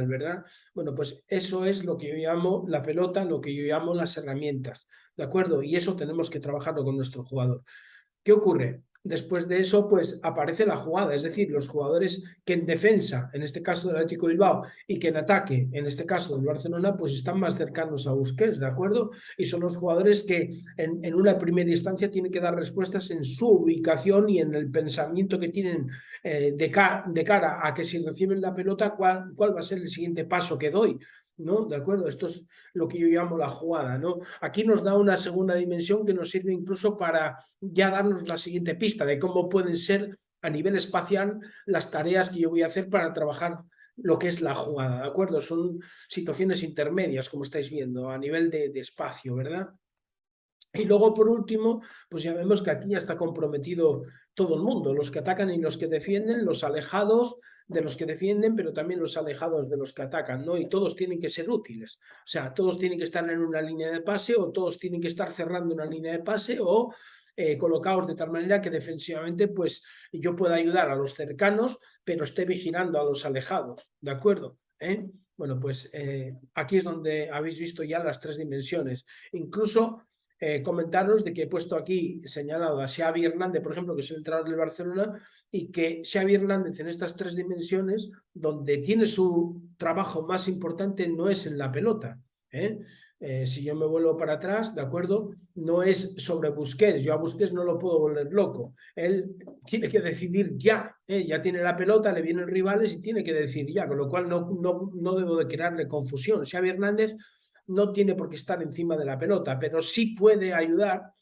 ¿verdad? Bueno, pues eso es lo que yo llamo la pelota, lo que yo llamo las herramientas, ¿de acuerdo? Y eso tenemos que trabajarlo con nuestro jugador. ¿Qué ocurre? Después de eso, pues aparece la jugada, es decir, los jugadores que en defensa, en este caso del Atlético de Bilbao, y que en ataque, en este caso del Barcelona, pues están más cercanos a Busquets, ¿de acuerdo? Y son los jugadores que en una primera instancia tienen que dar respuestas en su ubicación y en el pensamiento que tienen de cara a que si reciben la pelota, ¿cuál va a ser el siguiente paso que doy? ¿no? ¿De acuerdo? Esto es lo que yo llamo la jugada, ¿no? Aquí nos da una segunda dimensión que nos sirve incluso para ya darnos la siguiente pista de cómo pueden ser a nivel espacial las tareas que yo voy a hacer para trabajar lo que es la jugada, ¿de acuerdo? Son situaciones intermedias, como estáis viendo, a nivel de espacio, ¿verdad? Y luego, por último, pues ya vemos que aquí ya está comprometido todo el mundo, los que atacan y los que defienden, los alejados de los que defienden, pero también los alejados de los que atacan, ¿no? Y todos tienen que ser útiles. O sea, todos tienen que estar en una línea de pase o todos tienen que estar cerrando una línea de pase o colocados de tal manera que defensivamente pues yo pueda ayudar a los cercanos, pero esté vigilando a los alejados, ¿de acuerdo? Bueno, pues aquí es donde habéis visto ya las tres dimensiones. Incluso comentaros de que he puesto aquí señalado a Xavi Hernández, por ejemplo, que es el entrenador del Barcelona, y que Xavi Hernández en estas tres dimensiones, donde tiene su trabajo más importante, no es en la pelota. Si yo me vuelvo para atrás, ¿de acuerdo? No es sobre Busquets, yo a Busquets no lo puedo volver loco, él tiene que decidir ya, ya tiene la pelota, le vienen rivales y tiene que decidir ya, con lo cual no debo de crearle confusión. Xavi Hernández no tiene por qué estar encima de la pelota, pero sí puede ayudar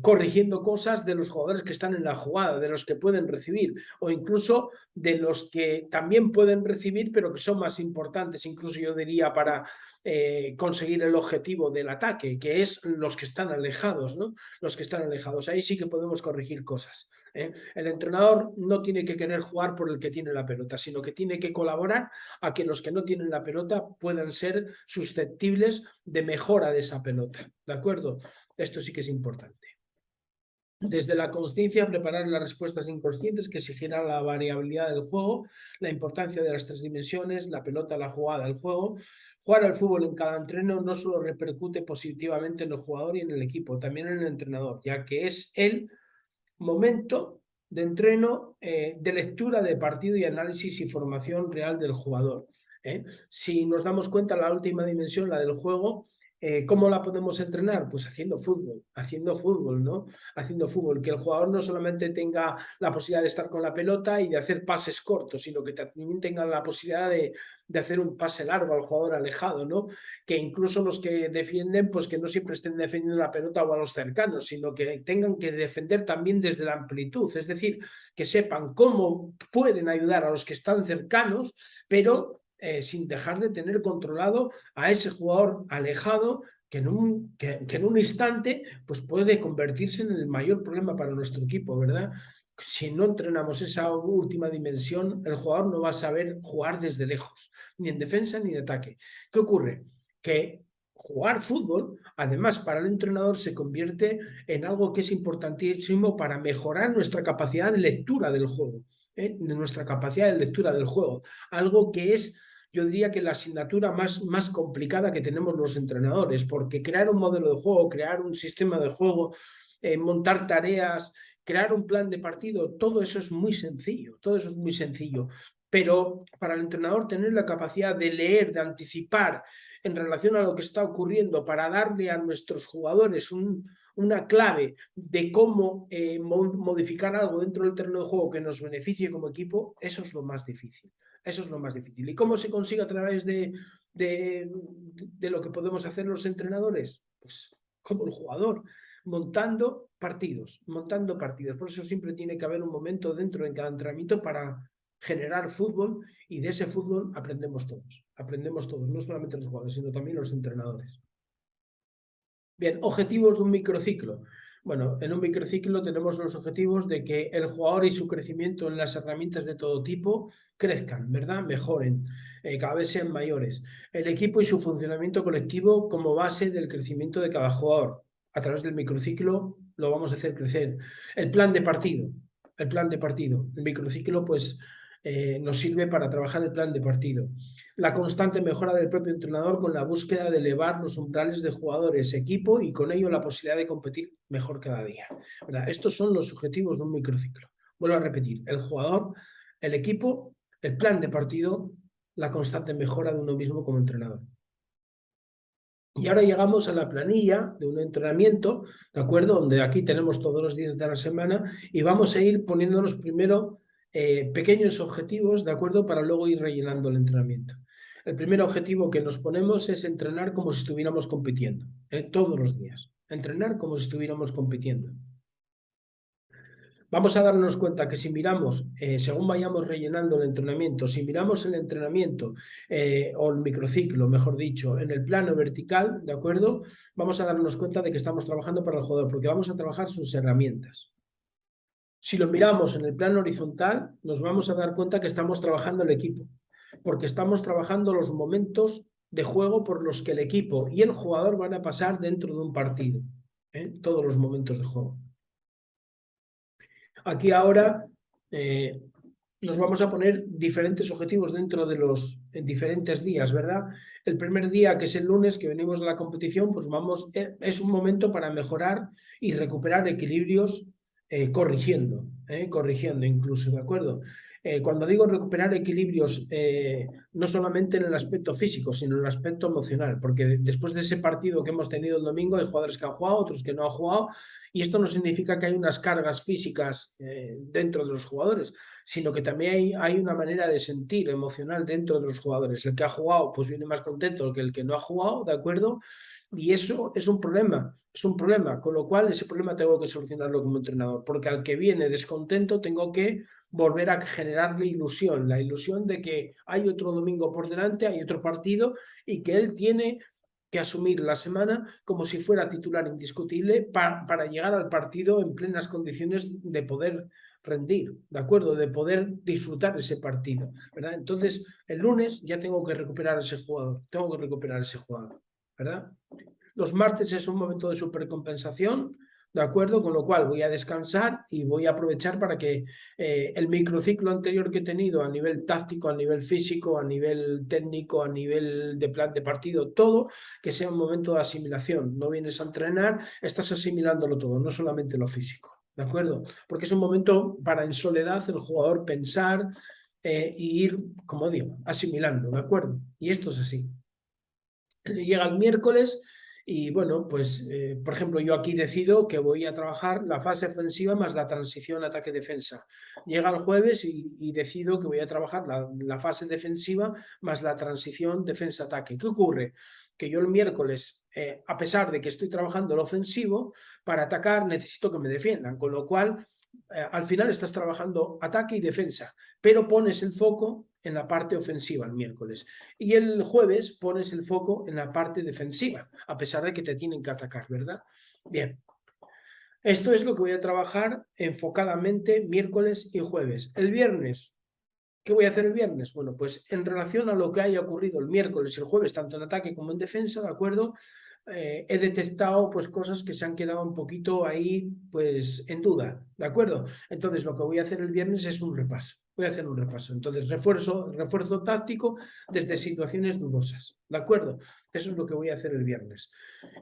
corrigiendo cosas de los jugadores que están en la jugada, de los que pueden recibir, o incluso de los que también pueden recibir, pero que son más importantes, incluso yo diría, para conseguir el objetivo del ataque, que es los que están alejados, ¿no? Los que están alejados. Ahí sí que podemos corregir cosas. El entrenador no tiene que querer jugar por el que tiene la pelota, sino que tiene que colaborar a que los que no tienen la pelota puedan ser susceptibles de mejora de esa pelota, ¿de acuerdo? Esto sí que es importante. Desde la consciencia, preparar las respuestas inconscientes que exigirán la variabilidad del juego, la importancia de las tres dimensiones, la pelota, la jugada, el juego. Jugar al fútbol en cada entreno no solo repercute positivamente en el jugador y en el equipo, también en el entrenador, ya que es el momento de entreno, de lectura de partido y análisis y formación real del jugador. Si nos damos cuenta, la última dimensión, la del juego, ¿cómo la podemos entrenar? Pues haciendo fútbol, ¿no? Haciendo fútbol, que el jugador no solamente tenga la posibilidad de estar con la pelota y de hacer pases cortos, sino que también tenga la posibilidad de hacer un pase largo al jugador alejado, ¿no? Que incluso los que defienden, pues que no siempre estén defendiendo la pelota o a los cercanos, sino que tengan que defender también desde la amplitud, es decir, que sepan cómo pueden ayudar a los que están cercanos, pero sin dejar de tener controlado a ese jugador alejado que en un instante pues puede convertirse en el mayor problema para nuestro equipo, ¿verdad? Si no entrenamos esa última dimensión, el jugador no va a saber jugar desde lejos, ni en defensa ni en ataque. ¿Qué ocurre? Que jugar fútbol, además para el entrenador, se convierte en algo que es importantísimo para mejorar nuestra capacidad de lectura del juego, de nuestra capacidad de lectura del juego, algo que es, yo diría que la asignatura más complicada que tenemos los entrenadores, porque crear un modelo de juego, crear un sistema de juego, montar tareas, crear un plan de partido, todo eso es muy sencillo, todo eso es muy sencillo. Pero para el entrenador tener la capacidad de leer, de anticipar en relación a lo que está ocurriendo, para darle a nuestros jugadores una clave de cómo modificar algo dentro del terreno de juego que nos beneficie como equipo, eso es lo más difícil. Eso es lo más difícil. ¿Y cómo se consigue a través de lo que podemos hacer los entrenadores? Pues como el jugador, montando partidos, montando partidos. Por eso siempre tiene que haber un momento dentro de cada entrenamiento para generar fútbol, y de ese fútbol aprendemos todos, no solamente los jugadores, sino también los entrenadores. Bien, objetivos de un microciclo. Bueno, en un microciclo tenemos los objetivos de que el jugador y su crecimiento en las herramientas de todo tipo crezcan, ¿verdad? Mejoren, cada vez sean mayores. El equipo y su funcionamiento colectivo como base del crecimiento de cada jugador. A través del microciclo lo vamos a hacer crecer. El plan de partido. El microciclo, pues, nos sirve para trabajar el plan de partido. La constante mejora del propio entrenador con la búsqueda de elevar los umbrales de jugadores, equipo y con ello la posibilidad de competir mejor cada día, ¿verdad? Estos son los objetivos de un microciclo. Vuelvo a repetir, el jugador, el equipo, el plan de partido, la constante mejora de uno mismo como entrenador. Y ahora llegamos a la planilla de un entrenamiento, ¿de acuerdo? Donde aquí tenemos todos los días de la semana y vamos a ir poniéndonos primero pequeños objetivos, ¿de acuerdo? Para luego ir rellenando el entrenamiento. El primer objetivo que nos ponemos es entrenar como si estuviéramos compitiendo, todos los días. Entrenar como si estuviéramos compitiendo. Vamos a darnos cuenta que si miramos, según vayamos rellenando el entrenamiento, si miramos el entrenamiento o el microciclo, mejor dicho, en el plano vertical, ¿de acuerdo? Vamos a darnos cuenta de que estamos trabajando para el jugador, porque vamos a trabajar sus herramientas. Si lo miramos en el plano horizontal, nos vamos a dar cuenta que estamos trabajando el equipo, porque estamos trabajando los momentos de juego por los que el equipo y el jugador van a pasar dentro de un partido, todos los momentos de juego. Aquí ahora nos vamos a poner diferentes objetivos dentro de los diferentes días, ¿verdad? El primer día, que es el lunes, que venimos de la competición, pues es un momento para mejorar y recuperar equilibrios corrigiendo incluso, ¿de acuerdo? Cuando digo recuperar equilibrios, no solamente en el aspecto físico, sino en el aspecto emocional, porque después de ese partido que hemos tenido el domingo, hay jugadores que han jugado, otros que no han jugado, y esto no significa que hay unas cargas físicas dentro de los jugadores, sino que también hay una manera de sentir emocional dentro de los jugadores. El que ha jugado pues viene más contento que el que no ha jugado, ¿de acuerdo? Y eso es un problema, con lo cual ese problema tengo que solucionarlo como entrenador, porque al que viene descontento tengo que volver a generarle ilusión, la ilusión de que hay otro domingo por delante, hay otro partido y que él tiene que asumir la semana como si fuera titular indiscutible para llegar al partido en plenas condiciones de poder rendir, ¿de acuerdo? De poder disfrutar ese partido, ¿verdad? Entonces, el lunes ya tengo que recuperar ese jugador, ¿verdad? Los martes es un momento de supercompensación, ¿de acuerdo? Con lo cual voy a descansar y voy a aprovechar para que el microciclo anterior que he tenido a nivel táctico, a nivel físico, a nivel técnico, a nivel de plan de partido, todo, que sea un momento de asimilación. No vienes a entrenar, estás asimilándolo todo, no solamente lo físico, ¿de acuerdo? Porque es un momento para en soledad el jugador pensar y ir, como digo, asimilando, ¿de acuerdo? Y esto es así. Llega el miércoles y bueno, pues por ejemplo yo aquí decido que voy a trabajar la fase ofensiva más la transición ataque-defensa. Llega el jueves y decido que voy a trabajar la fase defensiva más la transición defensa-ataque. ¿Qué ocurre? Que yo el miércoles, a pesar de que estoy trabajando el ofensivo, para atacar necesito que me defiendan, con lo cual al final estás trabajando ataque y defensa, pero pones el foco en la parte ofensiva el miércoles. Y el jueves pones el foco en la parte defensiva, a pesar de que te tienen que atacar, ¿verdad? Bien. Esto es lo que voy a trabajar enfocadamente miércoles y jueves. El viernes, ¿qué voy a hacer el viernes? Bueno, pues en relación a lo que haya ocurrido el miércoles y el jueves, tanto en ataque como en defensa, ¿de acuerdo? He detectado pues cosas que se han quedado un poquito ahí pues en duda, ¿de acuerdo? Entonces lo que voy a hacer el viernes es un repaso, voy a hacer un repaso. Entonces refuerzo táctico desde situaciones dudosas, ¿de acuerdo? Eso es lo que voy a hacer el viernes.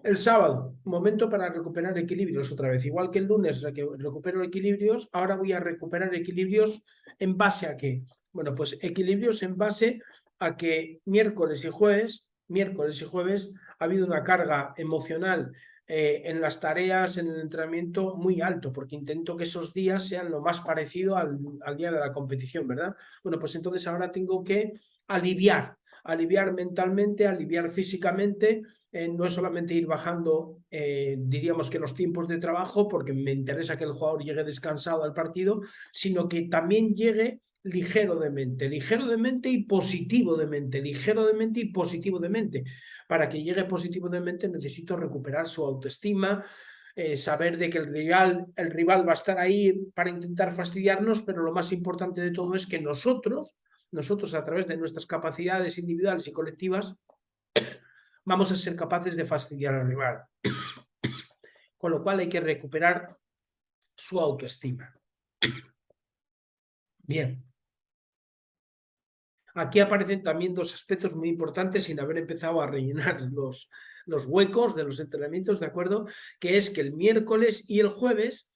El sábado, momento para recuperar equilibrios otra vez. Igual que el lunes recupero equilibrios, ahora voy a recuperar equilibrios ¿en base a qué? Bueno, pues equilibrios en base a que miércoles y jueves ha habido una carga emocional en las tareas, en el entrenamiento muy alto, porque intento que esos días sean lo más parecido al día de la competición, ¿verdad? Bueno, pues entonces ahora tengo que aliviar mentalmente, aliviar físicamente, no es solamente ir bajando, diríamos que los tiempos de trabajo, porque me interesa que el jugador llegue descansado al partido, sino que también llegue ligero de mente y positivo de mente, ligero de mente y positivo de mente. Para que llegue positivo de mente necesito recuperar su autoestima, saber de que el rival va a estar ahí para intentar fastidiarnos, pero lo más importante de todo es que nosotros a través de nuestras capacidades individuales y colectivas, vamos a ser capaces de fastidiar al rival. Con lo cual hay que recuperar su autoestima. Bien. Aquí aparecen también dos aspectos muy importantes sin haber empezado a rellenar los huecos de los entrenamientos, ¿de acuerdo? Que es que el miércoles y el jueves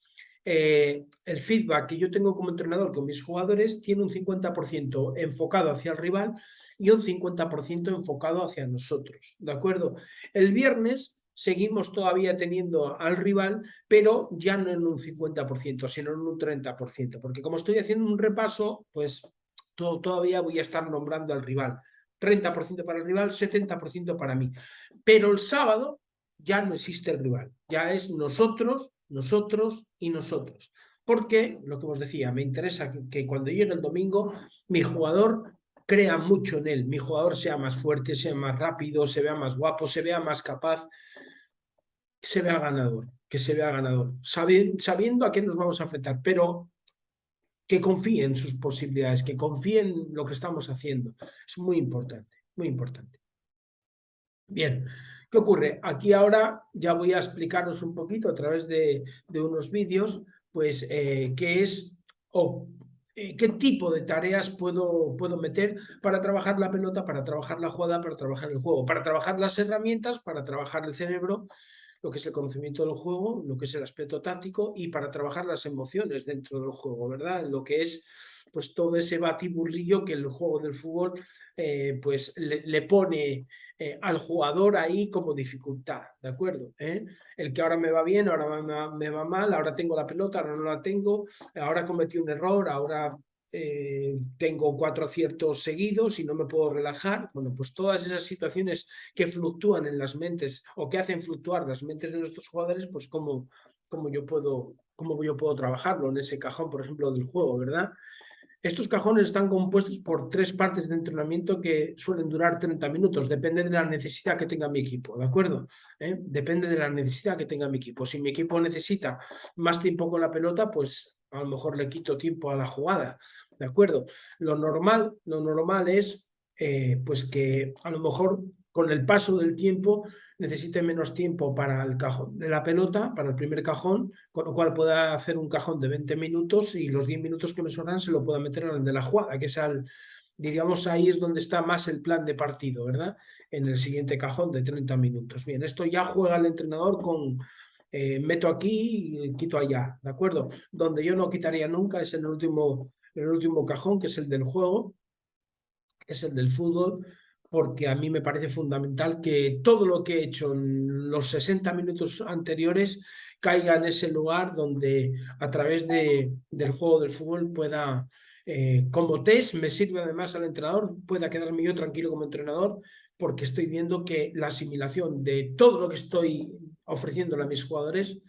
el feedback que yo tengo como entrenador con mis jugadores tiene un 50% enfocado hacia el rival y un 50% enfocado hacia nosotros, ¿de acuerdo? El viernes seguimos todavía teniendo al rival, pero ya no en un 50%, sino en un 30%, porque como estoy haciendo un repaso, pues todavía voy a estar nombrando al rival, 30% para el rival, 70% para mí. Pero el sábado ya no existe el rival, ya es nosotros, nosotros y nosotros. Porque, lo que os decía, me interesa que cuando llegue el domingo, mi jugador crea mucho en él, mi jugador sea más fuerte, sea más rápido, se vea más guapo, se vea más capaz, se vea ganador, que se vea ganador, sabiendo a qué nos vamos a enfrentar, pero que confíe en sus posibilidades, que confíe en lo que estamos haciendo. Es muy importante, muy importante. Bien, ¿qué ocurre? Aquí ahora ya voy a explicaros un poquito a través de unos vídeos, pues, qué es o qué tipo de tareas puedo meter para trabajar la pelota, para trabajar la jugada, para trabajar el juego, para trabajar las herramientas, para trabajar el cerebro, lo que es el conocimiento del juego, lo que es el aspecto táctico y para trabajar las emociones dentro del juego, ¿verdad? Lo que es pues todo ese batiburrillo que el juego del fútbol pues le pone al jugador ahí como dificultad, ¿de acuerdo? El que ahora me va bien, ahora me va mal, ahora tengo la pelota, ahora no la tengo, ahora cometí un error, ahora tengo 4 aciertos seguidos y no me puedo relajar. Bueno, pues todas esas situaciones que fluctúan en las mentes o que hacen fluctuar las mentes de nuestros jugadores, pues cómo yo puedo trabajarlo en ese cajón, por ejemplo, del juego, ¿verdad? Estos cajones están compuestos por 3 partes de entrenamiento que suelen durar 30 minutos. Depende de la necesidad que tenga mi equipo, ¿de acuerdo? Depende de la necesidad que tenga mi equipo. Si mi equipo necesita más tiempo con la pelota, pues a lo mejor le quito tiempo a la jugada, ¿de acuerdo? Lo normal es pues que a lo mejor con el paso del tiempo necesite menos tiempo para el cajón de la pelota, para el primer cajón, con lo cual pueda hacer un cajón de 20 minutos y los 10 minutos que me sobran se lo pueda meter en el de la jugada, que es diríamos, ahí es donde está más el plan de partido, ¿verdad? En el siguiente cajón de 30 minutos. Bien, esto ya juega el entrenador con meto aquí y quito allá, ¿de acuerdo? Donde yo no quitaría nunca es en el último cajón, que es el del juego, que es el del fútbol, porque a mí me parece fundamental que todo lo que he hecho en los 60 minutos anteriores caiga en ese lugar donde a través del juego del fútbol pueda, como test, me sirve además al entrenador, pueda quedarme yo tranquilo como entrenador, porque estoy viendo que la asimilación de todo lo que estoy ofreciéndole a mis jugadores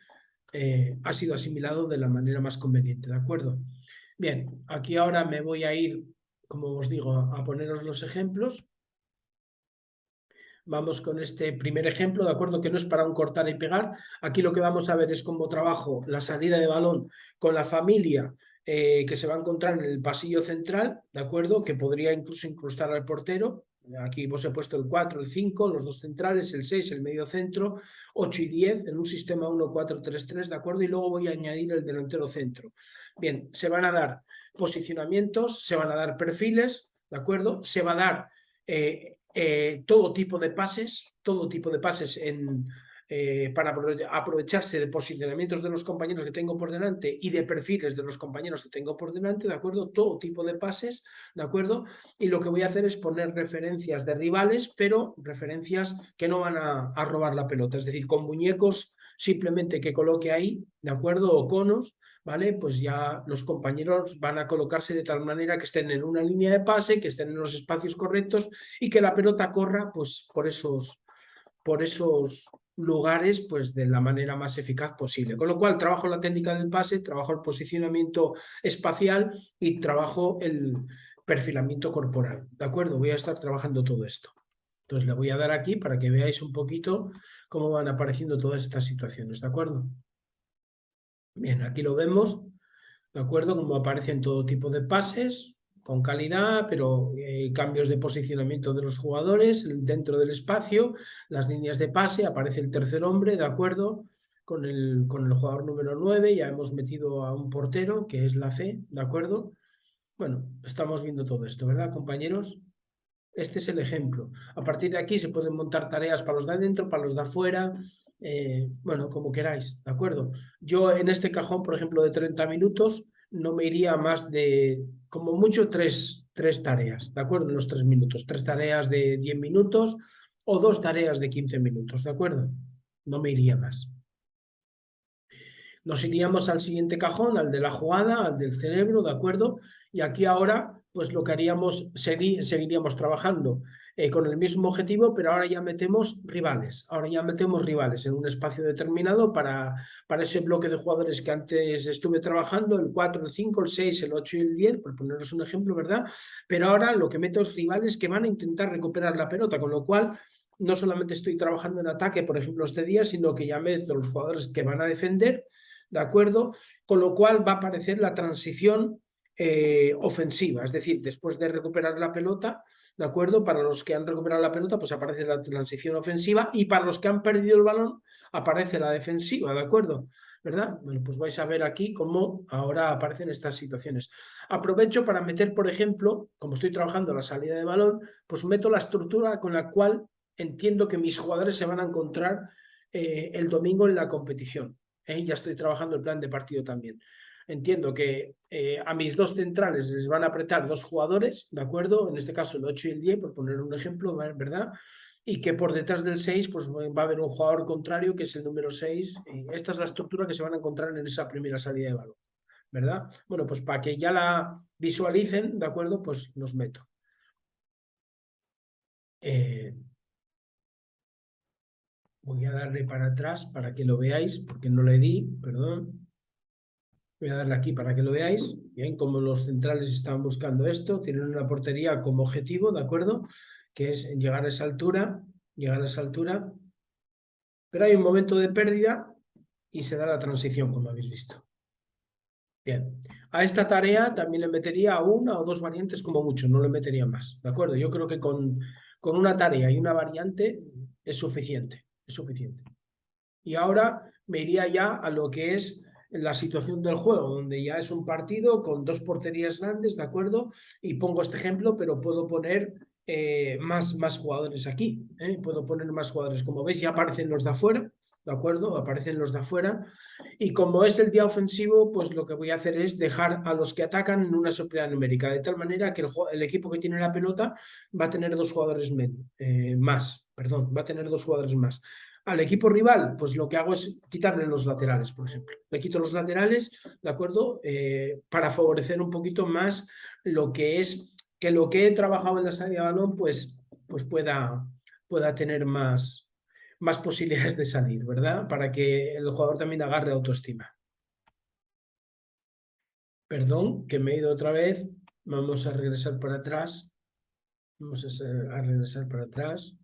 ha sido asimilado de la manera más conveniente, ¿de acuerdo? Bien, aquí ahora me voy a ir, como os digo, a poneros los ejemplos. Vamos con este primer ejemplo, ¿de acuerdo? Que no es para un cortar y pegar. Aquí lo que vamos a ver es cómo trabajo la salida de balón con la familia que se va a encontrar en el pasillo central, ¿de acuerdo? Que podría incluso incrustar al portero. Aquí os he puesto el 4, el 5, los 2 centrales, el 6, el medio centro, 8 y 10 en un sistema 1-4-3-3, ¿de acuerdo? Y luego voy a añadir el delantero centro. Bien, se van a dar posicionamientos, se van a dar perfiles, ¿de acuerdo? Se va a dar todo tipo de pases para aprovecharse de posicionamientos de los compañeros que tengo por delante y de perfiles de los compañeros que tengo por delante, ¿de acuerdo? Todo tipo de pases, ¿de acuerdo? Y lo que voy a hacer es poner referencias de rivales, pero referencias que no van a robar la pelota, es decir, con muñecos simplemente que coloque ahí, ¿de acuerdo? O conos, ¿vale? Pues ya los compañeros van a colocarse de tal manera que estén en una línea de pase, que estén en los espacios correctos y que la pelota corra pues por esos lugares pues de la manera más eficaz posible. Con lo cual trabajo la técnica del pase, trabajo el posicionamiento espacial y trabajo el perfilamiento corporal, ¿de acuerdo? Voy a estar trabajando todo esto. Entonces le voy a dar aquí para que veáis un poquito cómo van apareciendo todas estas situaciones, ¿de acuerdo? Bien, aquí lo vemos, ¿de acuerdo? Como aparecen todo tipo de pases, con calidad, pero cambios de posicionamiento de los jugadores dentro del espacio, las líneas de pase, aparece el tercer hombre, ¿de acuerdo? Con el jugador número 9, ya hemos metido a un portero, que es la C, ¿de acuerdo? Bueno, estamos viendo todo esto, ¿verdad, compañeros? Este es el ejemplo. A partir de aquí se pueden montar tareas para los de adentro, para los de afuera, bueno, como queráis, ¿de acuerdo? Yo en este cajón, por ejemplo, de 30 minutos, no me iría más de, como mucho, tres tareas, ¿de acuerdo? En los 3 minutos. 3 tareas de 10 minutos o 2 tareas de 15 minutos, ¿de acuerdo? No me iría más. Nos iríamos al siguiente cajón, al de la jugada, al del cerebro, ¿de acuerdo? Y aquí ahora pues lo que haríamos, seguiríamos trabajando con el mismo objetivo, pero ahora ya metemos rivales. Ahora ya metemos rivales en un espacio determinado para ese bloque de jugadores que antes estuve trabajando, el 4, el 5, el 6, el 8 y el 10, por poneros un ejemplo, ¿verdad? Pero ahora lo que meto es rivales que van a intentar recuperar la pelota, con lo cual no solamente estoy trabajando en ataque, por ejemplo, este día, sino que ya meto los jugadores que van a defender, ¿de acuerdo? Con lo cual va a aparecer la transición ofensiva, es decir, después de recuperar la pelota, ¿de acuerdo? Para los que han recuperado la pelota, pues aparece la transición ofensiva y para los que han perdido el balón, aparece la defensiva, ¿de acuerdo? ¿Verdad? Bueno, pues vais a ver aquí cómo ahora aparecen estas situaciones. Aprovecho para meter, por ejemplo, como estoy trabajando la salida de balón, pues meto la estructura con la cual entiendo que mis jugadores se van a encontrar el domingo en la competición. Ya estoy trabajando el plan de partido también. Entiendo que a mis dos centrales les van a apretar dos jugadores, ¿de acuerdo? En este caso el 8 y el 10, por poner un ejemplo, ¿verdad? Y que por detrás del 6 pues va a haber un jugador contrario que es el número 6. Esta es la estructura que se van a encontrar en esa primera salida de balón, ¿verdad? Bueno, pues para que ya la visualicen, ¿de acuerdo? Pues los meto. Voy a darle para atrás para que lo veáis, porque no le di, perdón. Voy a darle aquí para que lo veáis. Bien, como los centrales están buscando esto, tienen una portería como objetivo, ¿de acuerdo? Que es llegar a esa altura, llegar a esa altura. Pero hay un momento de pérdida y se da la transición, como habéis visto. Bien, a esta tarea también le metería una o dos variantes como mucho, no le metería más, ¿de acuerdo? Yo creo que con una tarea y una variante es suficiente, es suficiente. Y ahora me iría ya a lo que es la situación del juego, donde ya es un partido con dos porterías grandes, ¿de acuerdo? Y pongo este ejemplo, pero puedo poner más jugadores aquí, ¿eh? Puedo poner más jugadores. Como veis, ya aparecen los de afuera, ¿de acuerdo? Aparecen los de afuera. Y como es el día ofensivo, pues lo que voy a hacer es dejar a los que atacan en una superioridad numérica, de tal manera que el equipo que tiene la pelota va a tener dos jugadores más, perdón, va a tener dos jugadores más. Al equipo rival, pues lo que hago es quitarle los laterales, por ejemplo. Le quito los laterales, ¿de acuerdo? Para favorecer un poquito más lo que es que lo que he trabajado en la salida de balón, pues pueda tener más posibilidades de salir, ¿verdad? Para que el jugador también agarre autoestima. Perdón, que me he ido otra vez. Vamos a regresar para atrás. Vamos a regresar para atrás.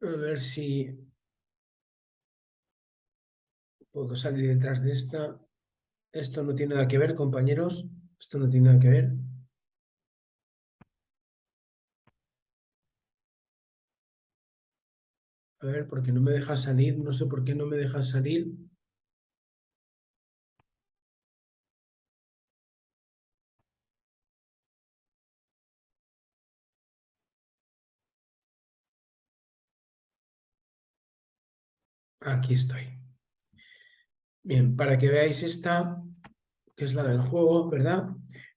A ver si puedo salir detrás de esta. Esto no tiene nada que ver, compañeros. Esto no tiene nada que ver. A ver, porque no me deja salir. No sé por qué no me deja salir. Aquí estoy. Bien, para que veáis esta, que es la del juego, ¿verdad?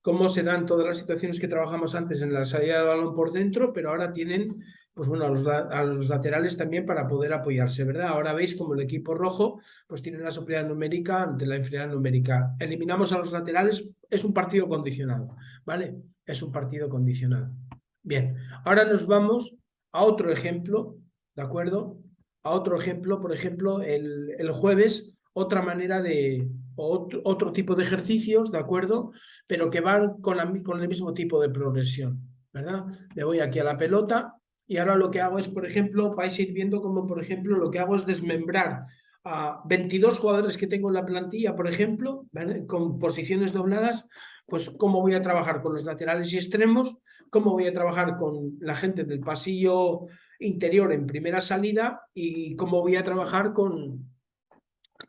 Cómo se dan todas las situaciones que trabajamos antes en la salida de balón por dentro, pero ahora tienen, pues bueno, a los laterales también para poder apoyarse, ¿verdad? Ahora veis como el equipo rojo, pues tiene la superioridad numérica ante la inferioridad numérica. Eliminamos a los laterales, es un partido condicionado, ¿vale? Es un partido condicionado. Bien, ahora nos vamos a otro ejemplo, ¿de acuerdo? A otro ejemplo, por ejemplo, el jueves, otra manera de, otro tipo de ejercicios, ¿de acuerdo? Pero que van con el mismo tipo de progresión, ¿verdad? Me voy aquí a la pelota y ahora lo que hago es, por ejemplo, vais a ir viendo como, por ejemplo, lo que hago es desmembrar a 22 jugadores que tengo en la plantilla, por ejemplo, ¿vale? Con posiciones dobladas, pues cómo voy a trabajar con los laterales y extremos, cómo voy a trabajar con la gente del pasillo interior en primera salida y cómo voy a trabajar con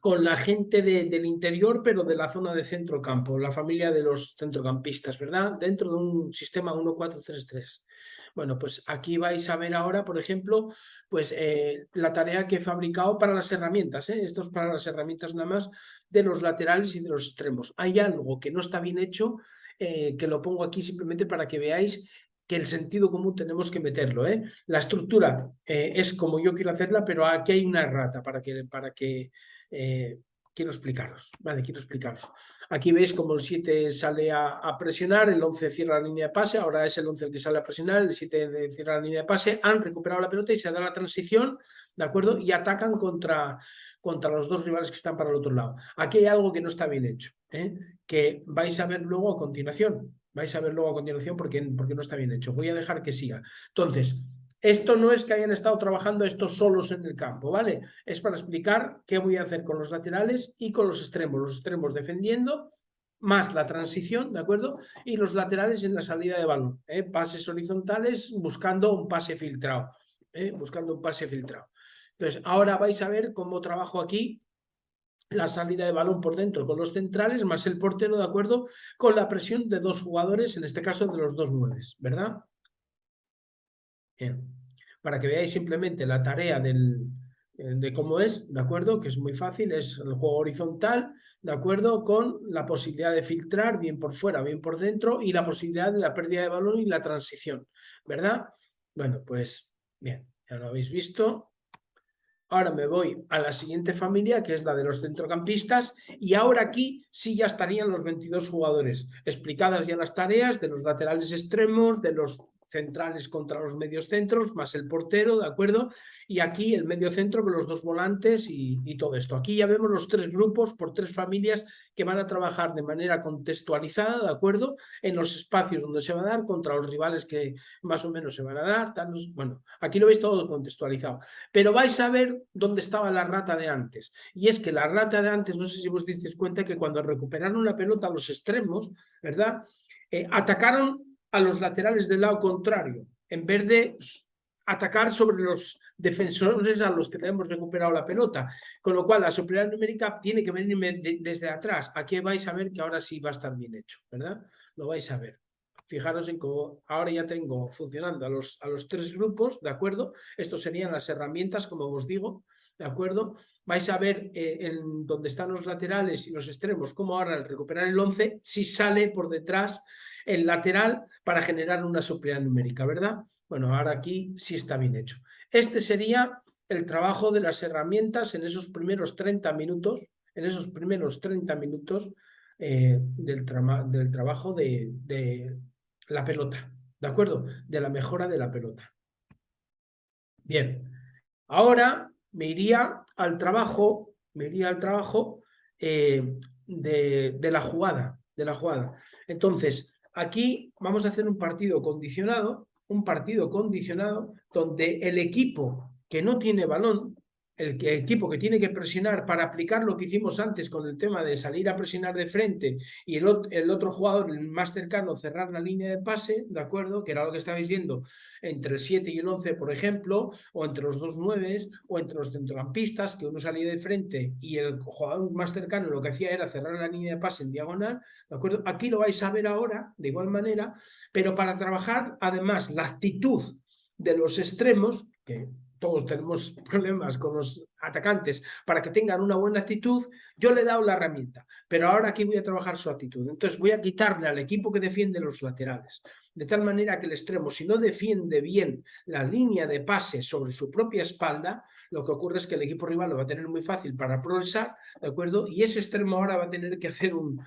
la gente del interior, pero de la zona de centro campo, la familia de los centrocampistas, ¿verdad? Dentro de un sistema 1-4-3-3. Bueno, pues aquí vais a ver ahora, por ejemplo, pues la tarea que he fabricado para las herramientas, ¿eh? Esto es para las herramientas nada más de los laterales y de los extremos. Hay algo que no está bien hecho, que lo pongo aquí simplemente para que veáis que el sentido común tenemos que meterlo, ¿eh? La estructura es como yo quiero hacerla, pero aquí hay una errata para que quiero explicaros, ¿vale? Quiero explicaros. Aquí veis como el 7 sale a presionar, el 11 cierra la línea de pase, ahora es el 11 el que sale a presionar, el 7 cierra la línea de pase, han recuperado la pelota y se da la transición, ¿de acuerdo? Y atacan contra los dos rivales que están para el otro lado. Aquí hay algo que no está bien hecho, que vais a ver luego a continuación. Vais a ver luego a continuación porque no está bien hecho. Voy a dejar que siga. Entonces, esto no es que hayan estado trabajando estos solos en el campo, ¿vale? Es para explicar qué voy a hacer con los laterales y con los extremos defendiendo, más la transición, ¿de acuerdo? Y los laterales en la salida de balón, pases horizontales buscando un pase filtrado, buscando un pase filtrado. Entonces, ahora vais a ver cómo trabajo aquí la salida de balón por dentro con los centrales, más el portero, ¿de acuerdo? Con la presión de dos jugadores, en este caso de los dos nueves, ¿verdad? Bien. Para que veáis simplemente la tarea de cómo es, ¿de acuerdo? Que es muy fácil, es el juego horizontal, ¿de acuerdo? Con la posibilidad de filtrar bien por fuera, bien por dentro y la posibilidad de la pérdida de balón y la transición, ¿verdad? Bueno, pues bien, ya lo habéis visto. Ahora me voy a la siguiente familia, que es la de los centrocampistas, y ahora aquí sí ya estarían los 22 jugadores, explicadas ya las tareas de los laterales extremos, de los centrales contra los medios centros, más el portero, ¿de acuerdo? Y aquí el medio centro con los dos volantes y todo esto. Aquí ya vemos los tres grupos por tres familias que van a trabajar de manera contextualizada, ¿de acuerdo? En los espacios donde se va a dar contra los rivales que más o menos se van a dar. Bueno, aquí lo veis todo contextualizado. Pero vais a ver dónde estaba la rata de antes. Y es que la rata de antes, no sé si vos disteis cuenta que cuando recuperaron la pelota a los extremos, ¿verdad? Atacaron a los laterales del lado contrario, en vez de atacar sobre los defensores a los que le hemos recuperado la pelota. Con lo cual, la superioridad numérica tiene que venirme desde atrás. Aquí vais a ver que ahora sí va a estar bien hecho, ¿verdad? Lo vais a ver. Fijaros en cómo ahora ya tengo funcionando a los tres grupos, ¿de acuerdo? Estos serían las herramientas, como os digo, ¿de acuerdo? Vais a ver en donde están los laterales y los extremos, cómo ahora al recuperar el 11, si sale por detrás el lateral para generar una superioridad numérica, ¿verdad? Bueno, ahora aquí sí está bien hecho. Este sería el trabajo de las herramientas en esos primeros 30 minutos, del trabajo de la pelota, ¿de acuerdo? De la mejora de la pelota. Bien, ahora me iría al trabajo de la jugada, Entonces, aquí vamos a hacer un partido condicionado donde el equipo que no tiene balón, el equipo que tiene que presionar para aplicar lo que hicimos antes con el tema de salir a presionar de frente y el otro jugador, el más cercano, cerrar la línea de pase, ¿de acuerdo? Que era lo que estabais viendo entre el 7 y el 11, por ejemplo, o entre los dos 9, o entre los centrocampistas, que uno salía de frente y el jugador más cercano lo que hacía era cerrar la línea de pase en diagonal, ¿de acuerdo? Aquí lo vais a ver ahora, de igual manera, pero para trabajar además la actitud de los extremos, que todos tenemos problemas con los atacantes, para que tengan una buena actitud, yo le he dado la herramienta, pero ahora aquí voy a trabajar su actitud. Entonces voy a quitarle al equipo que defiende los laterales, de tal manera que el extremo, si no defiende bien la línea de pase sobre su propia espalda, lo que ocurre es que el equipo rival lo va a tener muy fácil para progresar, ¿de acuerdo? Y ese extremo ahora va a tener que hacer un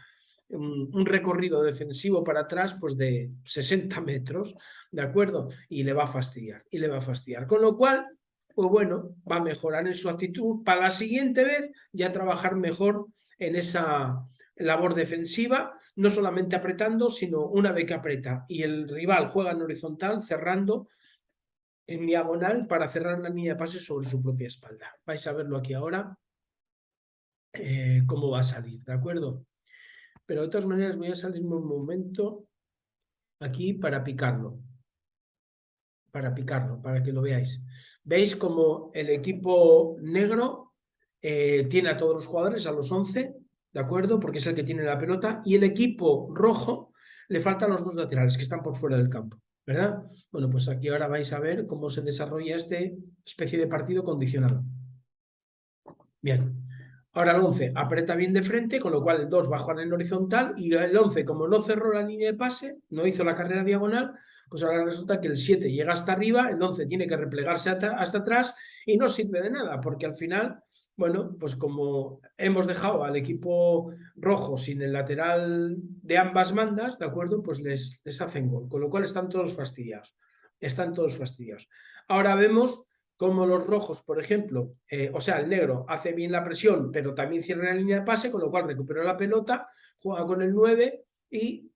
recorrido defensivo para atrás pues de 60 metros, ¿de acuerdo? Y le va a fastidiar, Con lo cual, pues bueno, va a mejorar en su actitud para la siguiente vez ya trabajar mejor en esa labor defensiva, no solamente apretando, sino una vez que aprieta y el rival juega en horizontal, cerrando en diagonal para cerrar la línea de pase sobre su propia espalda. Vais a verlo aquí ahora, cómo va a salir, ¿de acuerdo? Pero de todas maneras voy a salirme un momento aquí para picarlo, para que lo veáis. ¿Veis como el equipo negro tiene a todos los jugadores, a los 11, ¿de acuerdo? Porque es el que tiene la pelota, y el equipo rojo le faltan los dos laterales que están por fuera del campo, ¿verdad? Bueno, pues aquí ahora vais a ver cómo se desarrolla este especie de partido condicionado. Bien. Ahora el 11 aprieta bien de frente, con lo cual el 2 va a jugar en horizontal y el 11, como no cerró la línea de pase, no hizo la carrera diagonal, pues ahora resulta que el 7 llega hasta arriba, el 11 tiene que replegarse hasta atrás y no sirve de nada, porque al final Bueno, pues como hemos dejado al equipo rojo sin el lateral de ambas bandas, ¿de acuerdo? Pues les hacen gol, con lo cual están todos fastidiados. Están todos fastidiados. Ahora vemos cómo los rojos, por ejemplo, o sea, el negro hace bien la presión, pero también cierra la línea de pase, con lo cual recupera la pelota, juega con el 9 y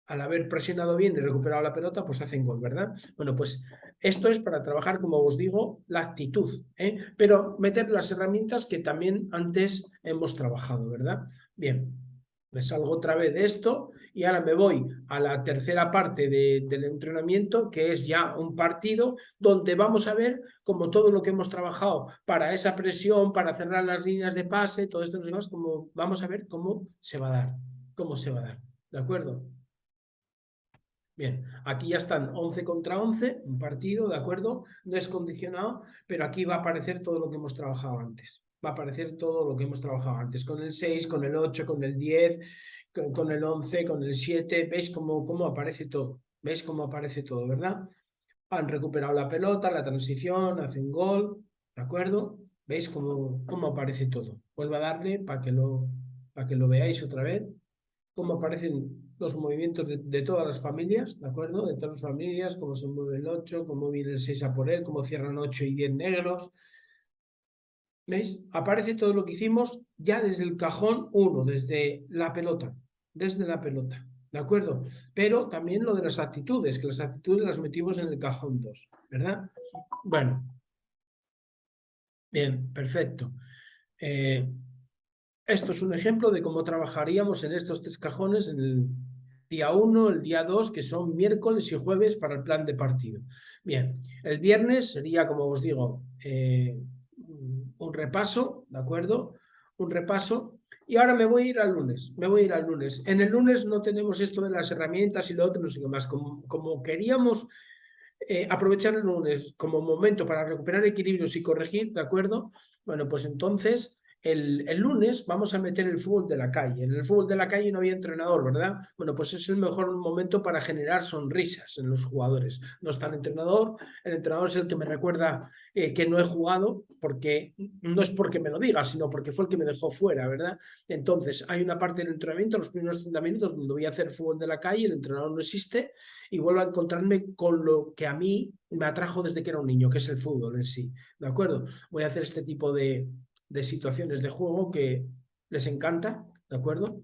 al haber presionado bien y recuperado la pelota, pues hacen gol, ¿verdad? Bueno, pues esto es para trabajar, como os digo, la actitud, ¿eh? Pero meter las herramientas que también antes hemos trabajado, ¿verdad? Bien, me salgo otra vez de esto y ahora me voy a la tercera parte del entrenamiento, que es ya un partido donde vamos a ver como todo lo que hemos trabajado para esa presión, para cerrar las líneas de pase, todo esto, como vamos a ver cómo se va a dar, cómo se va a dar, ¿de acuerdo? Bien, aquí ya están 11 contra 11, un partido, ¿de acuerdo? No es condicionado, pero aquí va a aparecer todo lo que hemos trabajado antes. Va a aparecer todo lo que hemos trabajado antes, con el 6, con el 8, con el 10, con el 11, con el 7. ¿Veis cómo aparece todo? ¿Veis cómo aparece todo, verdad? Han recuperado la pelota, la transición, hacen gol, ¿de acuerdo? ¿Veis cómo aparece todo? Vuelvo a darle para que lo veáis otra vez cómo aparecen los movimientos de todas las familias, ¿de acuerdo? De todas las familias, cómo se mueve el 8, cómo viene el 6 a por él, cómo cierran 8 y 10 negros. ¿Veis? Aparece todo lo que hicimos ya desde el cajón 1, desde la pelota, ¿de acuerdo? Pero también lo de las actitudes, que las actitudes las metimos en el cajón 2, ¿verdad? Bueno, bien, perfecto. Esto es un ejemplo de cómo trabajaríamos en estos tres cajones en el día 1, el día 2, que son miércoles y jueves para el plan de partido. Bien, el viernes sería, como os digo, un repaso, ¿de acuerdo? Un repaso. Y ahora me voy a ir al lunes, me voy a ir al lunes. En el lunes no tenemos esto de las herramientas y lo otro, no sé qué más. Como queríamos aprovechar el lunes como momento para recuperar equilibrios y corregir, ¿de acuerdo? Bueno, pues entonces el lunes vamos a meter el fútbol de la calle. En el fútbol de la calle no había entrenador, ¿verdad? Bueno, pues es el mejor momento para generar sonrisas en los jugadores. No está el entrenador es el que me recuerda que no he jugado, porque no es porque me lo diga, sino porque fue el que me dejó fuera, ¿verdad? Entonces, hay una parte del entrenamiento, los primeros 30 minutos, donde voy a hacer fútbol de la calle, el entrenador no existe, y vuelvo a encontrarme con lo que a mí me atrajo desde que era un niño, que es el fútbol en sí, ¿de acuerdo? Voy a hacer este tipo de situaciones de juego que les encanta, ¿de acuerdo?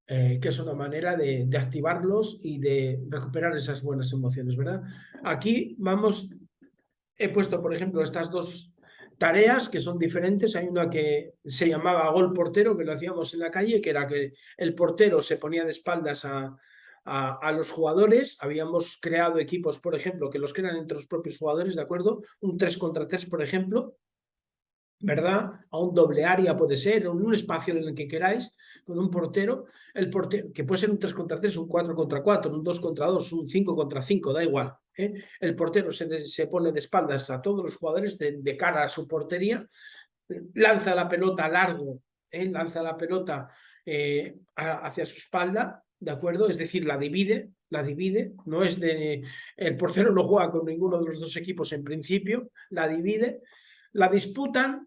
Que es una manera de activarlos y de recuperar esas buenas emociones, ¿verdad? Aquí vamos, he puesto, por ejemplo, estas dos tareas que son diferentes. Hay una que se llamaba gol portero, que lo hacíamos en la calle, que era que el portero se ponía de espaldas a los jugadores. Habíamos creado equipos, por ejemplo, que los crean entre los propios jugadores, ¿de acuerdo? Un 3 contra 3, por ejemplo, ¿verdad? A un doble área puede ser, en un espacio en el que queráis, con un portero, el portero, que puede ser un 3 contra 3, un 4 contra 4, un 2 contra 2, un 5 contra 5, da igual. ¿Eh? El portero se pone de espaldas a todos los jugadores de cara a su portería, lanza la pelota largo, lanza la pelota hacia su espalda, ¿de acuerdo? Es decir, la divide, no es de... El portero no juega con ninguno de los dos equipos en principio, la divide, la disputan,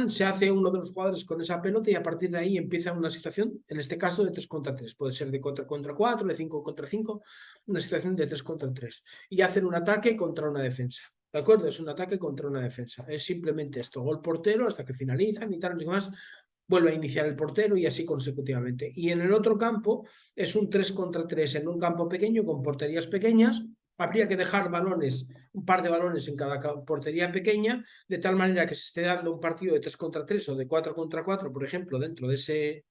se hace uno de los jugadores con esa pelota y a partir de ahí empieza una situación, en este caso de 3 contra 3, puede ser de 4 contra 4, de 5 contra 5, una situación de 3 contra 3, y hacen un ataque contra una defensa. ¿De acuerdo? Es un ataque contra una defensa. Es simplemente esto, gol portero hasta que finalizan y tal, no sé qué más, vuelve a iniciar el portero y así consecutivamente. Y en el otro campo es un 3 contra 3 en un campo pequeño con porterías pequeñas. Habría que dejar balones, un par de balones en cada portería pequeña, de tal manera que se esté dando un partido de 3 contra 3 o de 4 contra 4, por ejemplo, dentro de ese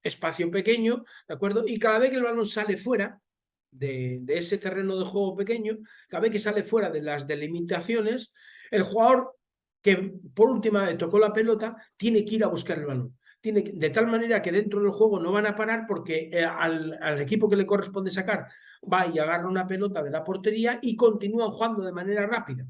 espacio pequeño, ¿de acuerdo? Y cada vez que el balón sale fuera de ese terreno de juego pequeño, cada vez que sale fuera de las delimitaciones, el jugador que por última vez tocó la pelota tiene que ir a buscar el balón. De tal manera que dentro del juego no van a parar porque al equipo que le corresponde sacar va y agarra una pelota de la portería y continúan jugando de manera rápida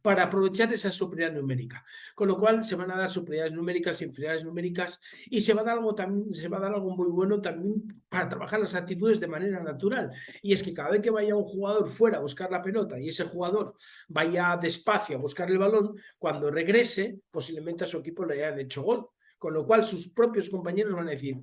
para aprovechar esa superioridad numérica. Con lo cual se van a dar superioridades numéricas, inferioridades numéricas, y se va a dar algo muy bueno también para trabajar las actitudes de manera natural. Y es que cada vez que vaya un jugador fuera a buscar la pelota y ese jugador vaya despacio a buscar el balón, cuando regrese, posiblemente a su equipo le hayan hecho gol. Con lo cual sus propios compañeros van a decir,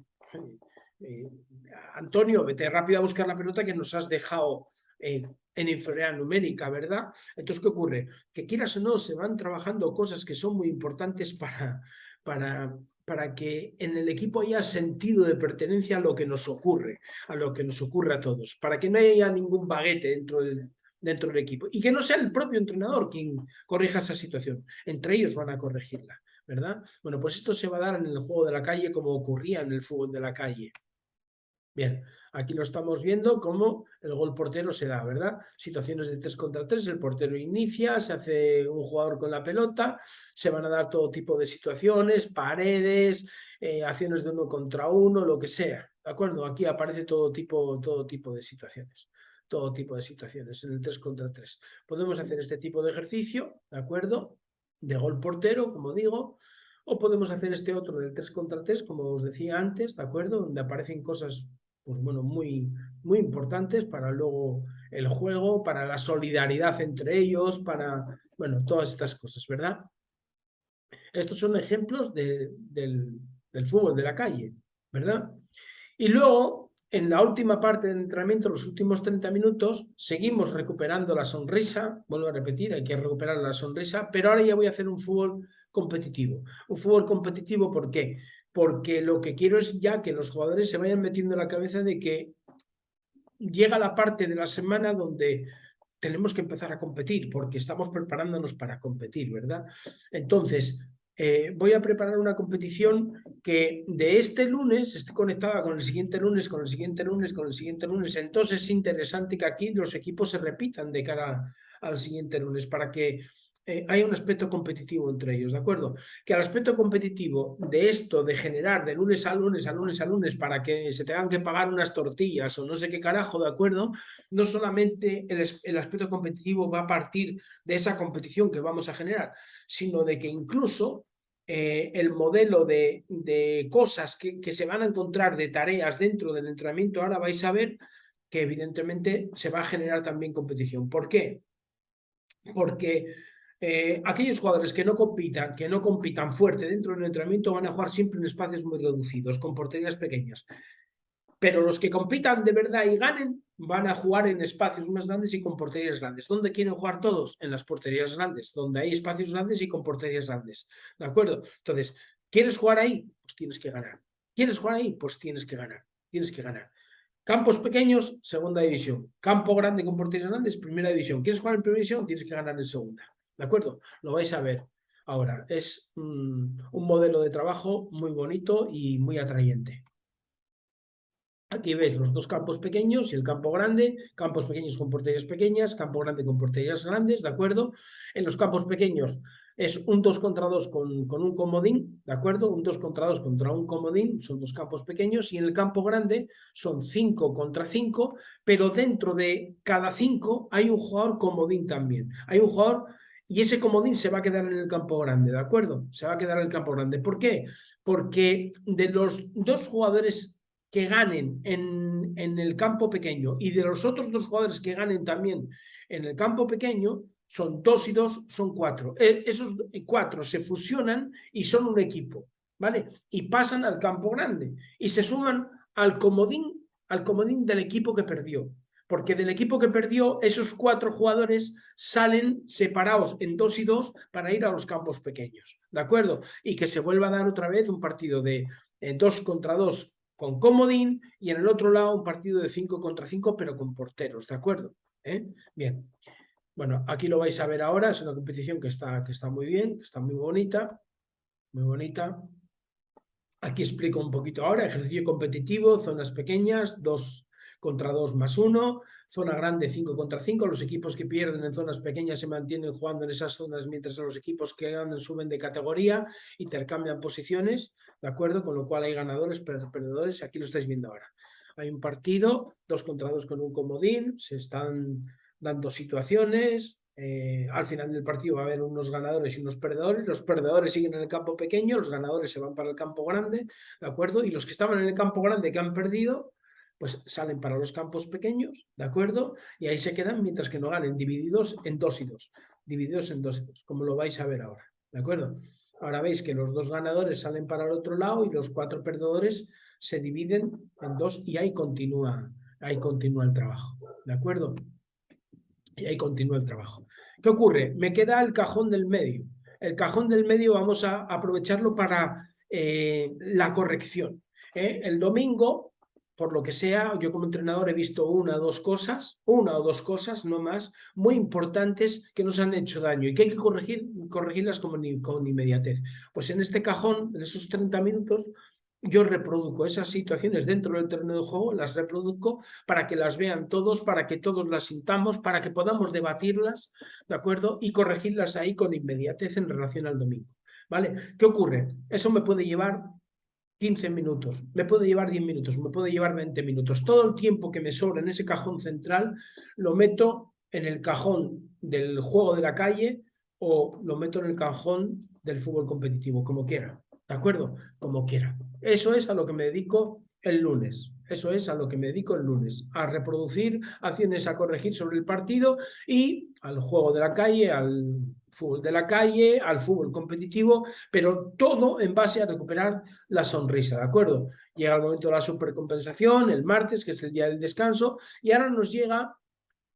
Antonio, vete rápido a buscar la pelota que nos has dejado en inferioridad numérica, ¿verdad? Entonces, ¿qué ocurre? Que quieras o no, se van trabajando cosas que son muy importantes para que en el equipo haya sentido de pertenencia a lo que nos ocurre, a todos, para que no haya ningún baguete dentro del equipo y que no sea el propio entrenador quien corrija esa situación. Entre ellos van a corregirla, ¿verdad? Bueno, pues esto se va a dar en el juego de la calle como ocurría en el fútbol de la calle. Bien, aquí lo estamos viendo cómo el gol portero se da, ¿verdad? Situaciones de 3 contra 3, el portero inicia, se hace un jugador con la pelota, se van a dar todo tipo de situaciones, paredes, acciones de 1 contra 1, lo que sea, ¿de acuerdo? Aquí aparece todo tipo de situaciones. Todo tipo de situaciones en el 3 contra 3. Podemos hacer este tipo de ejercicio, ¿de acuerdo? De gol portero, como digo, o podemos hacer este otro del 3 contra 3, como os decía antes, ¿de acuerdo? Donde aparecen cosas, pues bueno, muy importantes para luego el juego, para la solidaridad entre ellos, para, bueno, todas estas cosas, ¿verdad? Estos son ejemplos del fútbol de la calle, ¿verdad? Y luego, en la última parte del entrenamiento, los últimos 30 minutos, seguimos recuperando la sonrisa. Vuelvo a repetir, hay que recuperar la sonrisa, pero ahora ya voy a hacer un fútbol competitivo. Un fútbol competitivo, ¿por qué? Porque lo que quiero es ya que los jugadores se vayan metiendo en la cabeza de que llega la parte de la semana donde tenemos que empezar a competir, porque estamos preparándonos para competir, ¿verdad? Entonces, voy a preparar una competición que de este lunes esté conectada con el siguiente lunes, con el siguiente lunes, con el siguiente lunes. Entonces es interesante que aquí los equipos se repitan de cara al siguiente lunes para que haya un aspecto competitivo entre ellos, ¿de acuerdo? Que al aspecto competitivo de esto, de generar de lunes a lunes, a lunes a lunes, para que se tengan que pagar unas tortillas o no sé qué carajo, ¿de acuerdo? No solamente el aspecto competitivo va a partir de esa competición que vamos a generar, sino de que incluso el modelo de cosas que se van a encontrar, de tareas dentro del entrenamiento, ahora vais a ver que evidentemente se va a generar también competición. ¿Por qué? Porque aquellos jugadores que no compitan fuerte dentro del entrenamiento van a jugar siempre en espacios muy reducidos, con porterías pequeñas. Pero los que compitan de verdad y ganen van a jugar en espacios más grandes y con porterías grandes. ¿Dónde quieren jugar todos? En las porterías grandes, donde hay espacios grandes y con porterías grandes. ¿De acuerdo? Entonces, ¿quieres jugar ahí? Pues tienes que ganar. ¿Quieres jugar ahí? Pues tienes que ganar. Tienes que ganar. Campos pequeños, segunda división. Campo grande con porterías grandes, primera división. ¿Quieres jugar en primera división? Tienes que ganar en segunda. ¿De acuerdo? Lo vais a ver ahora. Es un modelo de trabajo muy bonito y muy atrayente. Aquí ves los dos campos pequeños y el campo grande, campos pequeños con porterías pequeñas, campo grande con porterías grandes, ¿de acuerdo? En los campos pequeños es un 2 contra 2 con un comodín, ¿de acuerdo? Un 2 contra 2 contra un comodín, son dos campos pequeños, y en el campo grande son 5 contra 5, pero dentro de cada 5 hay un jugador comodín también. Hay un jugador y ese comodín se va a quedar en el campo grande, ¿de acuerdo? Se va a quedar en el campo grande. ¿Por qué? Porque de los dos jugadores que ganen en el campo pequeño y de los otros dos jugadores que ganen también en el campo pequeño, son 2 y 2, son 4. Esos 4 se fusionan y son un equipo, ¿vale? Y pasan al campo grande y se suman al comodín del equipo que perdió. Porque del equipo que perdió, esos 4 jugadores salen separados en 2 y 2 para ir a los campos pequeños, ¿de acuerdo? Y que se vuelva a dar otra vez un partido de 2 contra 2 con comodín, y en el otro lado un partido de 5 contra 5, pero con porteros, ¿de acuerdo? Bien. Bueno, aquí lo vais a ver ahora, es una competición que está muy bien, que está muy bonita, muy bonita. Aquí explico un poquito ahora, ejercicio competitivo, zonas pequeñas, 2 contra 2 más 1, zona grande 5 contra 5, los equipos que pierden en zonas pequeñas se mantienen jugando en esas zonas, mientras los equipos que ganan suben de categoría, intercambian posiciones, ¿de acuerdo? Con lo cual hay ganadores, perdedores, aquí lo estáis viendo ahora. Hay un partido, 2 contra 2 con un comodín, se están dando situaciones, al final del partido va a haber unos ganadores y unos perdedores. Los perdedores siguen en el campo pequeño, los ganadores se van para el campo grande, ¿de acuerdo? Y los que estaban en el campo grande que han perdido, pues salen para los campos pequeños, ¿de acuerdo? Y ahí se quedan mientras que no ganen, divididos en 2 y 2, divididos en 2 y 2, como lo vais a ver ahora, ¿de acuerdo? Ahora veis que los 2 ganadores salen para el otro lado y los 4 perdedores se dividen en 2 y ahí continúa el trabajo, ¿de acuerdo? Y ahí continúa el trabajo. ¿Qué ocurre? Me queda el cajón del medio. El cajón del medio vamos a aprovecharlo para la corrección. El domingo, por lo que sea, yo como entrenador he visto una o dos cosas, no más, muy importantes que nos han hecho daño y que hay que corregirlas con inmediatez. Pues en este cajón, en esos 30 minutos, yo reproduzco esas situaciones dentro del terreno de juego, las reproduzco para que las vean todos, para que todos las sintamos, para que podamos debatirlas, ¿de acuerdo? Y corregirlas ahí con inmediatez en relación al domingo, ¿vale? ¿Qué ocurre? Eso me puede llevar 15 minutos, me puede llevar 10 minutos, me puede llevar 20 minutos. Todo el tiempo que me sobra en ese cajón central lo meto en el cajón del juego de la calle o lo meto en el cajón del fútbol competitivo, como quiera, ¿de acuerdo? Como quiera. Eso es a lo que me dedico el lunes. Eso es a lo que me dedico el lunes, a reproducir acciones a corregir sobre el partido y al juego de la calle, al fútbol de la calle, al fútbol competitivo, pero todo en base a recuperar la sonrisa, ¿de acuerdo? Llega el momento de la supercompensación, el martes, que es el día del descanso, y ahora nos llega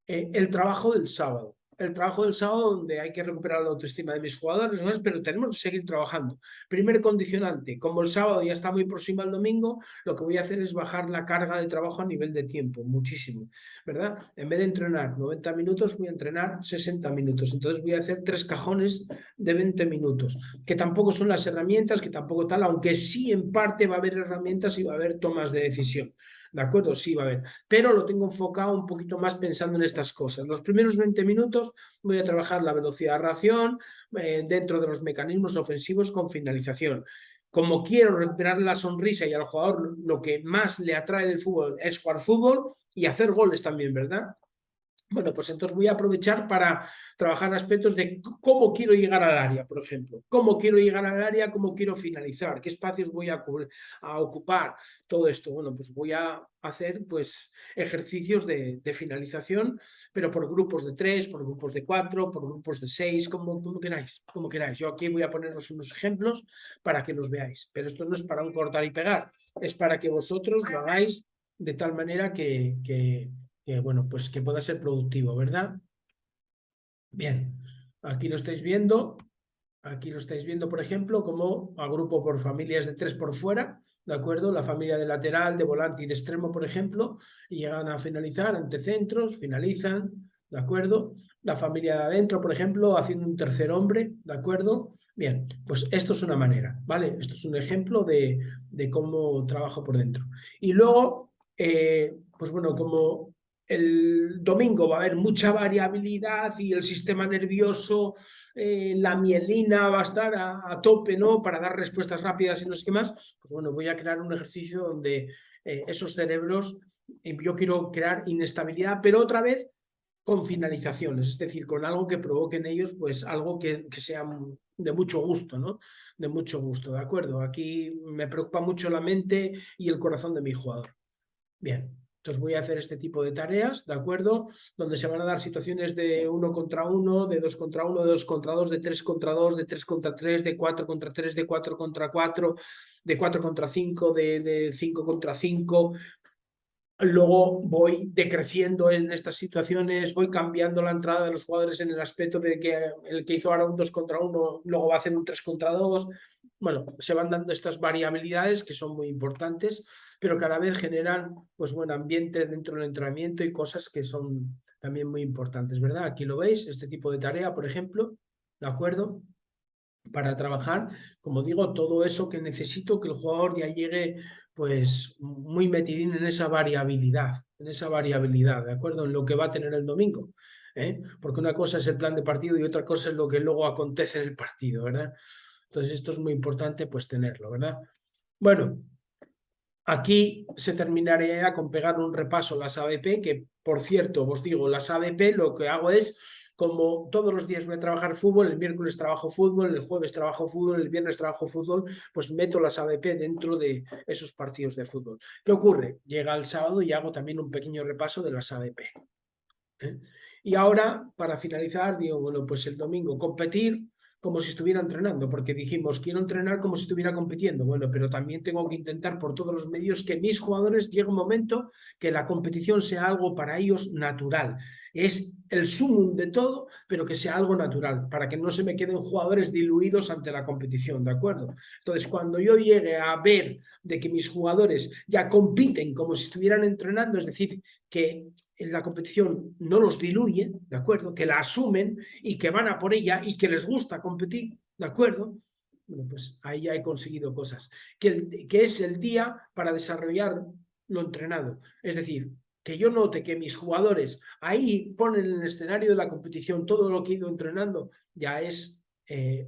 el trabajo del sábado. El trabajo del sábado donde hay que recuperar la autoestima de mis jugadores, ¿no? Pero tenemos que seguir trabajando. Primer condicionante, como el sábado ya está muy próximo al domingo, lo que voy a hacer es bajar la carga de trabajo a nivel de tiempo, muchísimo, ¿verdad? En vez de entrenar 90 minutos, voy a entrenar 60 minutos. Entonces voy a hacer 3 cajones de 20 minutos, que tampoco son las herramientas, que tampoco tal, aunque sí en parte va a haber herramientas y va a haber tomas de decisión. ¿De acuerdo? Sí, va a haber. Pero lo tengo enfocado un poquito más pensando en estas cosas. Los primeros 20 minutos voy a trabajar la velocidad de reacción dentro de los mecanismos ofensivos con finalización. Como quiero recuperar la sonrisa y al jugador lo que más le atrae del fútbol es jugar fútbol y hacer goles también, ¿verdad? Bueno, pues entonces voy a aprovechar para trabajar aspectos de cómo quiero llegar al área, por ejemplo. Cómo quiero llegar al área, cómo quiero finalizar, qué espacios voy a ocupar, todo esto. Bueno, pues voy a hacer pues ejercicios de finalización, pero por grupos de 3, por grupos de 4, por grupos de 6, como queráis, como queráis. Yo aquí voy a poneros unos ejemplos para que los veáis, pero esto no es para un cortar y pegar, es para que vosotros lo hagáis de tal manera que bueno, pues que pueda ser productivo, ¿verdad? Bien, aquí lo estáis viendo, por ejemplo, como agrupo por familias de 3 por fuera, ¿de acuerdo? La familia de lateral, de volante y de extremo, por ejemplo, y llegan a finalizar ante centros, finalizan, ¿de acuerdo? La familia de adentro, por ejemplo, haciendo un tercer hombre, ¿de acuerdo? Bien, pues esto es una manera, ¿vale? Esto es un ejemplo de cómo trabajo por dentro. Y luego, pues bueno, como el domingo va a haber mucha variabilidad y el sistema nervioso, la mielina va a estar a tope, ¿no? Para dar respuestas rápidas y no sé qué más. Pues bueno, voy a crear un ejercicio donde esos cerebros, yo quiero crear inestabilidad, pero otra vez con finalizaciones, es decir, con algo que provoque en ellos, pues algo que sea de mucho gusto, ¿no? De mucho gusto, ¿de acuerdo? Aquí me preocupa mucho la mente y el corazón de mi jugador. Bien, entonces voy a hacer este tipo de tareas, ¿de acuerdo? Donde se van a dar situaciones de 1 contra 1, de 2 contra 1, de 2 contra 2, de 3 contra 2, de 3 contra 3, de 4 contra 3, de 4 contra 4, de 4 contra 5, de 5 contra 5. Luego voy decreciendo en estas situaciones, voy cambiando la entrada de los jugadores en el aspecto de que el que hizo ahora un 2 contra 1, luego va a hacer un 3 contra 2. Bueno, se van dando estas variabilidades que son muy importantes, pero cada vez generan pues buen ambiente dentro del entrenamiento y cosas que son también muy importantes, ¿verdad? Aquí lo veis, este tipo de tarea, por ejemplo, ¿de acuerdo? Para trabajar, como digo, todo eso que necesito que el jugador ya llegue pues muy metidín en esa variabilidad, ¿de acuerdo? En lo que va a tener el domingo, ¿eh? Porque una cosa es el plan de partido y otra cosa es lo que luego acontece en el partido, ¿verdad? Entonces esto es muy importante pues tenerlo, ¿verdad? Bueno, aquí se terminaría con pegar un repaso a las ABP, que por cierto, os digo, las ABP lo que hago es como todos los días voy a trabajar fútbol, el miércoles trabajo fútbol, el jueves trabajo fútbol, el viernes trabajo fútbol, pues meto las ABP dentro de esos partidos de fútbol. ¿Qué ocurre? Llega el sábado y hago también un pequeño repaso de las ABP. Y ahora, para finalizar, digo, bueno, pues el domingo competir como si estuviera entrenando, porque dijimos, quiero entrenar como si estuviera compitiendo. Bueno, pero también tengo que intentar por todos los medios que mis jugadores llegue un momento que la competición sea algo para ellos natural. Es el sumum de todo, pero que sea algo natural, para que no se me queden jugadores diluidos ante la competición, ¿de acuerdo? Entonces, cuando yo llegue a ver de que mis jugadores ya compiten como si estuvieran entrenando, es decir, que en la competición no los diluye, ¿de acuerdo? Que la asumen y que van a por ella y que les gusta competir, ¿de acuerdo? Bueno, pues ahí ya he conseguido cosas. Que es el día para desarrollar lo entrenado. Es decir, que yo note que mis jugadores ahí ponen en el escenario de la competición todo lo que he ido entrenando, ya es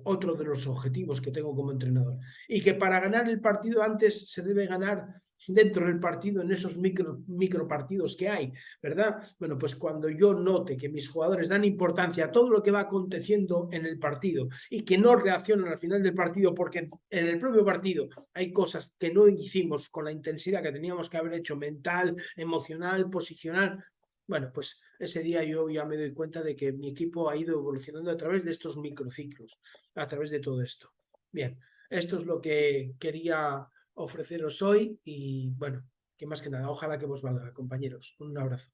otro de los objetivos que tengo como entrenador. Y que para ganar el partido antes se debe ganar dentro del partido en esos micro partidos que hay, ¿verdad? Bueno, pues cuando yo note que mis jugadores dan importancia a todo lo que va aconteciendo en el partido y que no reaccionan al final del partido porque en el propio partido hay cosas que no hicimos con la intensidad que teníamos que haber hecho mental, emocional, posicional. Bueno, pues ese día yo ya me doy cuenta de que mi equipo ha ido evolucionando a través de estos microciclos, a través de todo esto. Bien, esto es lo que quería ofreceros hoy y bueno, que más que nada, ojalá que os valga, compañeros. Un abrazo.